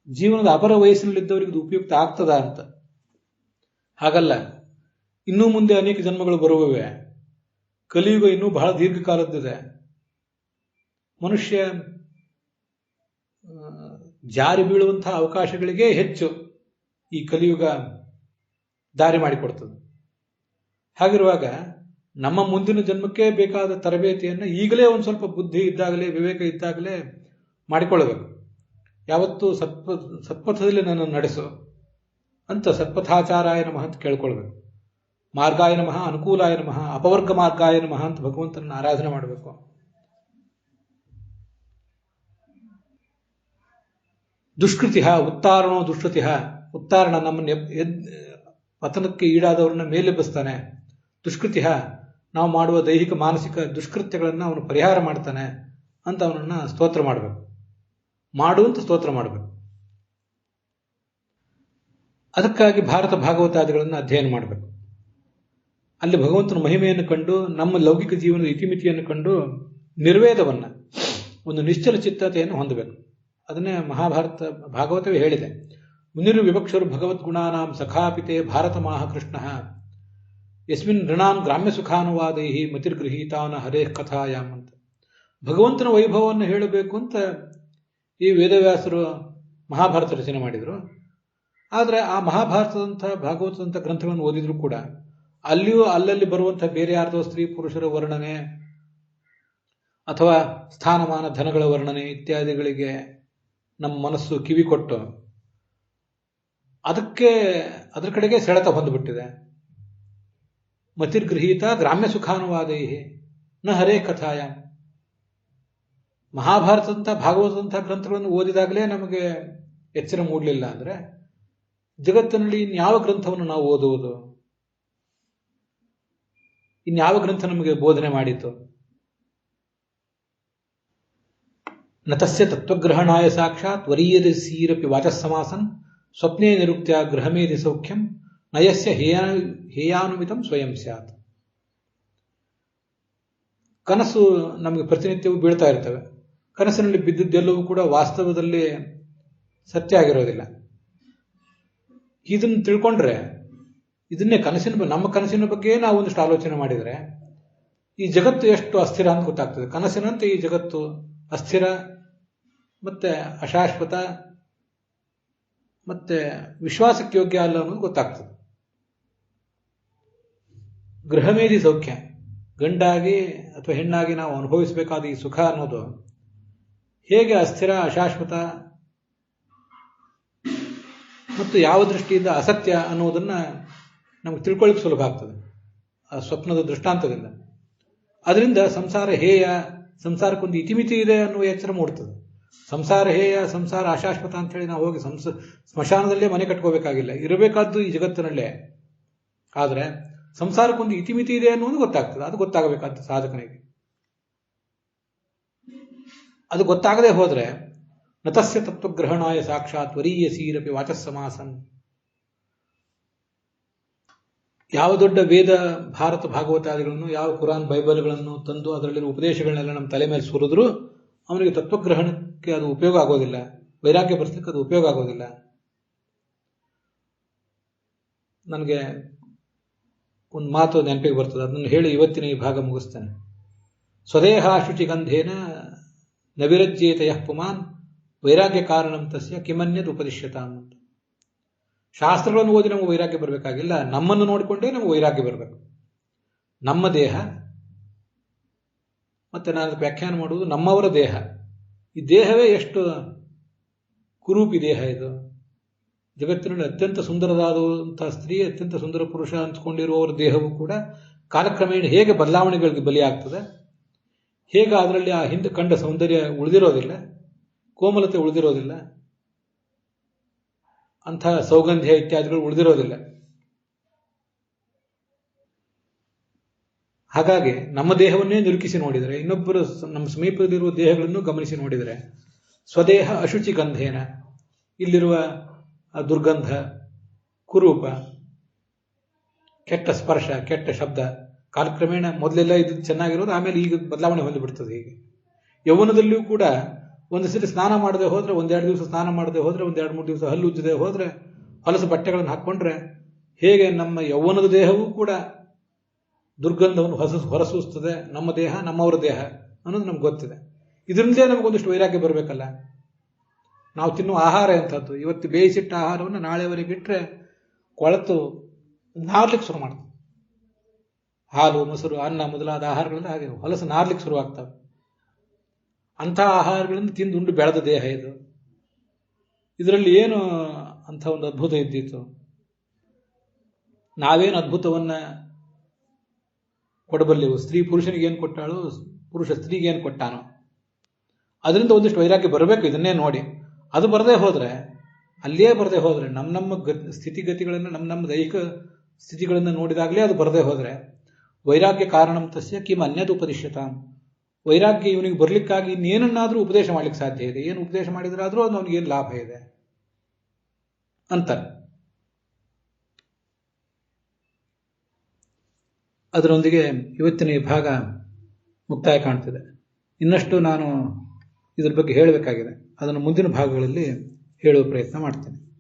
ಜೀವನದ ಅಪರ ವಯಸ್ಸಿನಲ್ಲಿದ್ದವರಿಗೆ ಇದು ಉಪಯುಕ್ತ ಆಗ್ತದ ಅಂತ. ಹಾಗಲ್ಲ, ಇನ್ನೂ ಮುಂದೆ ಅನೇಕ ಜನ್ಮಗಳು ಬರುವವೆ. ಕಲಿಯುಗ ಇನ್ನೂ ಬಹಳ ದೀರ್ಘಕಾಲದ್ದಿದೆ. ಮನುಷ್ಯ ಜಾರಿ ಬೀಳುವಂತಹ ಅವಕಾಶಗಳಿಗೆ ಹೆಚ್ಚು ಈ ಕಲಿಯುಗ ದಾರಿ ಮಾಡಿಕೊಡ್ತದೆ. ಹಾಗಿರುವಾಗ ನಮ್ಮ ಮುಂದಿನ ಜನ್ಮಕ್ಕೆ ಬೇಕಾದ ತರಬೇತಿಯನ್ನು ಈಗಲೇ ಒಂದು ಸ್ವಲ್ಪ ಬುದ್ಧಿ ಇದ್ದಾಗಲೇ, ವಿವೇಕ ಇದ್ದಾಗಲೇ ಮಾಡಿಕೊಳ್ಳಬೇಕು. ಯಾವತ್ತೂ ಸತ್ಪಥದಲ್ಲಿ ನನ್ನನ್ನು ನಡೆಸು ಅಂತ ಸತ್ಪಥಾಚಾರಾಯ ನಮಃ ಅಂತ ಕೇಳ್ಕೊಳ್ಬೇಕು. ಮಾರ್ಗಾಯ ನಮಃ, ಅನುಕೂಲಾಯ ನಮಃ, ಅಪವರ್ಗ ಮಾರ್ಗಾಯ ನಮಃ ಅಂತ ಭಗವಂತನ ಆರಾಧನೆ ಮಾಡಬೇಕು. ದುಷ್ಕೃತಿ ಉತ್ತಾರಣೋ ದುಷ್ಕೃತಿ, ಉತ್ತಾರಣ ನಮ್ಮನ್ನು ಪತನಕ್ಕೆ ಈಡಾದವ್ರನ್ನ ಮೇಲೆಬ್ಬಿಸ್ತಾನೆ. ದುಷ್ಕೃತಿ, ನಾವು ಮಾಡುವ ದೈಹಿಕ ಮಾನಸಿಕ ದುಷ್ಕೃತ್ಯಗಳನ್ನು ಅವನು ಪರಿಹಾರ ಮಾಡ್ತಾನೆ ಅಂತ ಅವನನ್ನು ಸ್ತೋತ್ರ ಮಾಡಬೇಕು. ಮಾಡುವಂತ ಸ್ತೋತ್ರ ಮಾಡಬೇಕು. ಅದಕ್ಕಾಗಿ ಭಾರತ ಭಾಗವತಾದಿಗಳನ್ನು ಅಧ್ಯಯನ ಮಾಡಬೇಕು. ಅಲ್ಲಿ ಭಗವಂತನ ಮಹಿಮೆಯನ್ನು ಕಂಡು, ನಮ್ಮ ಲೌಕಿಕ ಜೀವನದ ಇತಿಮಿತಿಯನ್ನು ಕಂಡು ನಿರ್ವೇದವನ್ನ, ಒಂದು ನಿಶ್ಚಲ ಚಿತ್ತತೆಯನ್ನು ಹೊಂದಬೇಕು. ಅದನ್ನೇ ಮಹಾಭಾರತ ಭಾಗವತವೇ ಹೇಳಿದೆ. ಮುನಿರು ವಿವಕ್ಷರು ಭಗವದ್ಗುಣಾನಾಂ ಸಖಾಪಿತೆ ಭಾರತ ಮಾಹ ಕೃಷ್ಣ ಯಸ್ಮಿನ್ ನೃಣಾಂ ಗ್ರಾಮ್ಯ ಸುಖಾನುವಾದೈ ಮತಿರ್ಗೃಹೀತಾನ ಹರೇ ಕಥಾಯಾಮ್ ಅಂತ. ಭಗವಂತನ ವೈಭವವನ್ನು ಹೇಳಬೇಕು ಅಂತ ಈ ವೇದವ್ಯಾಸರು ಮಹಾಭಾರತ ರಚನೆ ಮಾಡಿದರು. ಆದರೆ ಆ ಮಹಾಭಾರತದಂಥ ಭಾಗವತದಂಥ ಗ್ರಂಥಗಳನ್ನು ಓದಿದ್ರು ಕೂಡ ಅಲ್ಲಿಯೂ ಅಲ್ಲಲ್ಲಿ ಬರುವಂಥ ಬೇರೆ ಯಾರ್ದೋ ಸ್ತ್ರೀ ಪುರುಷರ ವರ್ಣನೆ ಅಥವಾ ಸ್ಥಾನಮಾನ ಧನಗಳ ವರ್ಣನೆ ಇತ್ಯಾದಿಗಳಿಗೆ ನಮ್ಮ ಮನಸ್ಸು ಕಿವಿ ಕೊಟ್ಟು ಅದರ ಕಡೆಗೆ ಸೆಳೆತ ಹೊಂದಿಬಿಟ್ಟಿದೆ. ಮತಿರ್ಗೃಹೀತ ಗ್ರಾಮ್ಯ ಸುಖಾನುವಾದೈ ನ ಹರೇ ಕಥಾಯ. ಮಹಾಭಾರತದಂಥ ಭಾಗವತದಂಥ ಗ್ರಂಥಗಳನ್ನು ಓದಿದಾಗಲೇ ನಮಗೆ ಎಚ್ಚರ ಮೂಡಲಿಲ್ಲ ಅಂದರೆ ಜಗತ್ತಿನಲ್ಲಿ ಇನ್ಯಾವ ಗ್ರಂಥವನ್ನು ನಾವು ಓದುವುದು? ಇನ್ಯಾವ ಗ್ರಂಥ ನಮಗೆ ಬೋಧನೆ ಮಾಡಿತು? ನತಸ್ಯ ತತ್ವಗ್ರಹಣಾಯ ಸಾಕ್ಷಾತ್ ವರೀಯದಿ ಸೀರಪಿ ವಾಚಸ್ಸಮಾಸನ್ ಸ್ವಪ್ನೇ ನಿರುಕ್ತ್ಯ ಗೃಹಮೇಧಿ ಸೌಖ್ಯಂ ನಯಸ್ಯ ಹೇಯಾನುಮಿತಂ ಸ್ವಯಂ ಸ್ಯಾತ್. ಕನಸು ನಮಗೆ ಪ್ರತಿನಿತ್ಯವೂ ಬೀಳ್ತಾ ಇರ್ತವೆ. ಕನಸಿನಲ್ಲಿ ಬಿದ್ದಿದ್ದೆಲ್ಲವೂ ಕೂಡ ವಾಸ್ತವದಲ್ಲಿ ಸತ್ಯ ಆಗಿರೋದಿಲ್ಲ. ಇದನ್ನು ತಿಳ್ಕೊಂಡ್ರೆ, ಇದನ್ನೇ ನಮ್ಮ ಕನಸಿನ ಬಗ್ಗೆ ನಾವು ಒಂದಿಷ್ಟು ಆಲೋಚನೆ ಮಾಡಿದರೆ ಈ ಜಗತ್ತು ಎಷ್ಟು ಅಸ್ಥಿರ ಅಂತ ಗೊತ್ತಾಗ್ತದೆ. ಕನಸಿನಂತೆ ಈ ಜಗತ್ತು ಅಸ್ಥಿರ ಮತ್ತೆ ಅಶಾಶ್ವತ ಮತ್ತೆ ವಿಶ್ವಾಸಕ್ಕೆ ಯೋಗ್ಯ ಅಲ್ಲ ಅನ್ನೋದು ಗೊತ್ತಾಗ್ತದೆ. ಗೃಹಮೇಧಿ ಸೌಖ್ಯ, ಗಂಡಾಗಿ ಅಥವಾ ಹೆಣ್ಣಾಗಿ ನಾವು ಅನುಭವಿಸಬೇಕಾದ ಈ ಸುಖ ಅನ್ನೋದು ಹೇಗೆ ಅಸ್ಥಿರ, ಅಶಾಶ್ವತ ಮತ್ತು ಯಾವ ದೃಷ್ಟಿಯಿಂದ ಅಸತ್ಯ ಅನ್ನೋದನ್ನ ನಮ್ಗೆ ತಿಳ್ಕೊಳ್ಳಿಕ್ಕೆ ಸುಲಭ ಆಗ್ತದೆ ಆ ಸ್ವಪ್ನದ ದೃಷ್ಟಾಂತದಿಂದ. ಅದರಿಂದ ಸಂಸಾರ ಹೇಯ, ಸಂಸಾರಕ್ಕೊಂದು ಇತಿಮಿತಿ ಇದೆ ಅನ್ನುವ ಎಚ್ಚರ ಮೂಡ್ತದೆ. ಸಂಸಾರ ಹೇಯ, ಸಂಸಾರ ಅಶಾಶ್ವತ ಅಂತ ಹೇಳಿ ನಾವು ಹೋಗಿ ಸ್ಮಶಾನದಲ್ಲೇ ಮನೆ ಕಟ್ಕೋಬೇಕಾಗಿಲ್ಲ, ಇರಬೇಕಾದ್ದು ಈ ಜಗತ್ತಿನಲ್ಲೇ. ಆದರೆ ಸಂಸಾರಕ್ಕೊಂದು ಇತಿಮಿತಿ ಇದೆ ಅನ್ನೋದು ಗೊತ್ತಾಗ್ತದೆ. ಅದು ಗೊತ್ತಾಗಬೇಕಾದ ಸಾಧಕನಿಗೆ. ಅದು ಗೊತ್ತಾಗದೆ ಹೋದ್ರೆ ನತಸ್ಯ ತತ್ವಗ್ರಹಣಾಯ ಸಾಕ್ಷಾತ್ ವರೀಯ ಸೀರಪಿ ವಾಚಸ್ಸಮಾಸನ್. ಯಾವ ದೊಡ್ಡ ವೇದ ಭಾರತ ಭಾಗವತಾದಿಗಳನ್ನು, ಯಾವ ಕುರಾನ್ ಬೈಬಲ್ಗಳನ್ನು ತಂದು ಅದರಲ್ಲಿರುವ ಉಪದೇಶಗಳನ್ನೆಲ್ಲ ನಮ್ಮ ತಲೆ ಮೇಲೆ ಸುರಿದ್ರು ಅವನಿಗೆ ತತ್ವಗ್ರಹಣಕ್ಕೆ ಅದು ಉಪಯೋಗ ಆಗೋದಿಲ್ಲ. ವೈರಾಗ್ಯ ಬರ್ಸಲಿಕ್ಕೆ ಅದು ಉಪಯೋಗ ಆಗೋದಿಲ್ಲ. ನನಗೆ ಒಂದು ಮಾತು ನೆನಪಿಗೆ ಬರ್ತದೆ, ಅದನ್ನು ಹೇಳಿ ಇವತ್ತಿನ ಈ ಭಾಗ ಮುಗಿಸ್ತೇನೆ. ಸ್ವದೇಹ ಶುಚಿಗಂಧೇನ ನವಿರಜ್ಯೇತ ಯಃ ಪುಮಾನ್ ವೈರಾಗ್ಯ ಕಾರಣಂ ತಸ್ಯ ಕಿಮನ್ಯದ್ ಉಪದಿಶ್ಯತಾಂ ಅಂತ. ಶಾಸ್ತ್ರಗಳನ್ನು ಓದಿ ನಮಗೆ ವೈರಾಗ್ಯ ಬರಬೇಕಾಗಿಲ್ಲ, ನಮ್ಮನ್ನು ನೋಡಿಕೊಂಡೇ ನಮಗೆ ವೈರಾಗ್ಯ ಬರಬೇಕು. ನಮ್ಮ ದೇಹ, ಮತ್ತೆ ನಾನು ವ್ಯಾಖ್ಯಾನ ಮಾಡುವುದು ನಮ್ಮವರ ದೇಹ. ಈ ದೇಹವೇ ಎಷ್ಟು ಕುರೂಪಿ ದೇಹ ಇದು. ಜಗತ್ತಿನಲ್ಲಿ ಅತ್ಯಂತ ಸುಂದರವಾದಂತಹ ಸ್ತ್ರೀ, ಅತ್ಯಂತ ಸುಂದರ ಪುರುಷ ಅಂದ್ಕೊಂಡಿರುವವರ ದೇಹವೂ ಕೂಡ ಕಾಲಕ್ರಮೇಣ ಹೇಗೆ ಬದಲಾವಣೆಗಳಿಗೆ ಬಲಿಯಾಗ್ತದೆ, ಹೇಗೆ ಅದರಲ್ಲಿ ಆ ಹಿಂದೆ ಕಂಡ ಸೌಂದರ್ಯ ಉಳಿದಿರೋದಿಲ್ಲ, ಕೋಮಲತೆ ಉಳಿದಿರೋದಿಲ್ಲ, ಅಂತಹ ಸೌಗಂಧ್ಯ ಇತ್ಯಾದಿಗಳು ಉಳಿದಿರೋದಿಲ್ಲ. ಹಾಗಾಗಿ ನಮ್ಮ ದೇಹವನ್ನೇ ನಿರುಕಿಸಿ ನೋಡಿದರೆ, ಇನ್ನೊಬ್ಬರು ನಮ್ಮ ಸಮೀಪದಲ್ಲಿರುವ ದೇಹಗಳನ್ನು ಗಮನಿಸಿ ನೋಡಿದರೆ, ಸ್ವದೇಹ ಅಶುಚಿ ಗಂಧೇನ, ಇಲ್ಲಿರುವ ದುರ್ಗಂಧ, ಕುರೂಪ, ಕೆಟ್ಟ ಸ್ಪರ್ಶ, ಕೆಟ್ಟ ಶಬ್ದ ಕಾಲಕ್ರಮೇಣ ಮೊದಲೆಲ್ಲ ಇದು ಚೆನ್ನಾಗಿರೋದು, ಆಮೇಲೆ ಈಗ ಬದಲಾವಣೆ ಹೊಂದಿಬಿಡ್ತದೆ. ಹೀಗೆ ಯೌವನದಲ್ಲಿಯೂ ಕೂಡ ಒಂದು ಸರಿ ಸ್ನಾನ ಮಾಡದೆ ಹೋದ್ರೆ, ಒಂದೆರಡು ದಿವಸ ಸ್ನಾನ ಮಾಡದೆ ಹೋದ್ರೆ, ಒಂದೆರಡು ಮೂರು ದಿವಸ ಹಲ್ಲು ಉಜ್ಜದೆ ಹೋದ್ರೆ, ಹೊಲಸು ಬಟ್ಟೆಗಳನ್ನು ಹಾಕ್ಕೊಂಡ್ರೆ ಹೇಗೆ ನಮ್ಮ ಯೌವನದ ದೇಹವೂ ಕೂಡ ದುರ್ಗಂಧವನ್ನು ಹೊರಸೂಸ್ತದೆ. ನಮ್ಮ ದೇಹ ನಮ್ಮವರ ದೇಹ ಅನ್ನೋದು ನಮ್ಗೆ ಗೊತ್ತಿದೆ. ಇದರಿಂದಲೇ ನಮಗೊಂದಿಷ್ಟು ವೈರಾಗ್ಯ ಬರಬೇಕಲ್ಲ. ನಾವು ತಿನ್ನುವ ಆಹಾರ ಎಂಥದ್ದು, ಇವತ್ತು ಬೇಯಿಸಿಟ್ಟ ಆಹಾರವನ್ನು ನಾಳೆವರೆಗೆ ಇಟ್ಟರೆ ಕೊಳೆತು ನಾರ್ಲಿಕ್ಕೆ ಶುರು ಮಾಡ್ತದೆ. ಹಾಲು, ಮೊಸರು, ಅನ್ನ ಮೊದಲಾದ ಆಹಾರಗಳಿಂದ ಹಾಗೆ ಹೊಲಸು ನಾರ್ಲಿಕ್ಕೆ ಶುರುವಾಗ್ತವೆ. ಅಂಥ ಆಹಾರಗಳಿಂದ ತಿಂದುಂಡು ಬೆಳೆದ ದೇಹ ಇದು. ಇದರಲ್ಲಿ ಏನು ಅಂಥ ಒಂದು ಅದ್ಭುತ ಇದ್ದಿತ್ತು? ನಾವೇನು ಅದ್ಭುತವನ್ನ ಕೊಡಬಲ್ಲೆವು? ಸ್ತ್ರೀ ಪುರುಷನಿಗೆ ಏನು ಕೊಟ್ಟಾಳು, ಪುರುಷ ಸ್ತ್ರೀಗೆ ಏನು ಕೊಟ್ಟಾನೋ, ಅದರಿಂದ ಒಂದಿಷ್ಟು ವೈರಾಗ್ಯ ಬರಬೇಕು. ಇದನ್ನೇ ನೋಡಿ ಅದು ಬರದೇ ಹೋದ್ರೆ, ಅಲ್ಲಿಯೇ ಬರದೇ ಹೋದ್ರೆ, ನಮ್ಮ ಸ್ಥಿತಿಗತಿಗಳನ್ನು, ನಮ್ಮ ದೈಹಿಕ ಸ್ಥಿತಿಗಳನ್ನು ನೋಡಿದಾಗಲೇ ಅದು ಬರದೇ ಹೋದ್ರೆ, ವೈರಾಗ್ಯ ಕಾರಣಂ ತಸ್ಯ ಕಿಮ್ ಅನ್ಯದ್ ಉಪದಿಶ್ಯತಾಂ. ವೈರಾಗ್ಯ ಇವನಿಗೆ ಬರ್ಲಿಕ್ಕಾಗಿ ಇನ್ನೇನನ್ನಾದ್ರೂ ಉಪದೇಶ ಮಾಡ್ಲಿಕ್ಕೆ ಸಾಧ್ಯ ಇದೆ. ಏನು ಉಪದೇಶ ಮಾಡಿದ್ರಾದ್ರೂ ಅದು ಅವನಿಗೇನು ಲಾಭ ಇದೆ ಅಂತ. ಅದರೊಂದಿಗೆ ಇವತ್ತಿನ ಈ ಭಾಗ ಮುಕ್ತಾಯ ಕಾಣ್ತಿದೆ. ಇನ್ನಷ್ಟು ನಾನು ಇದ್ರ ಬಗ್ಗೆ ಹೇಳಬೇಕಾಗಿದೆ. ಅದನ್ನು ಮುಂದಿನ ಭಾಗಗಳಲ್ಲಿ ಹೇಳುವ ಪ್ರಯತ್ನ ಮಾಡ್ತೇನೆ.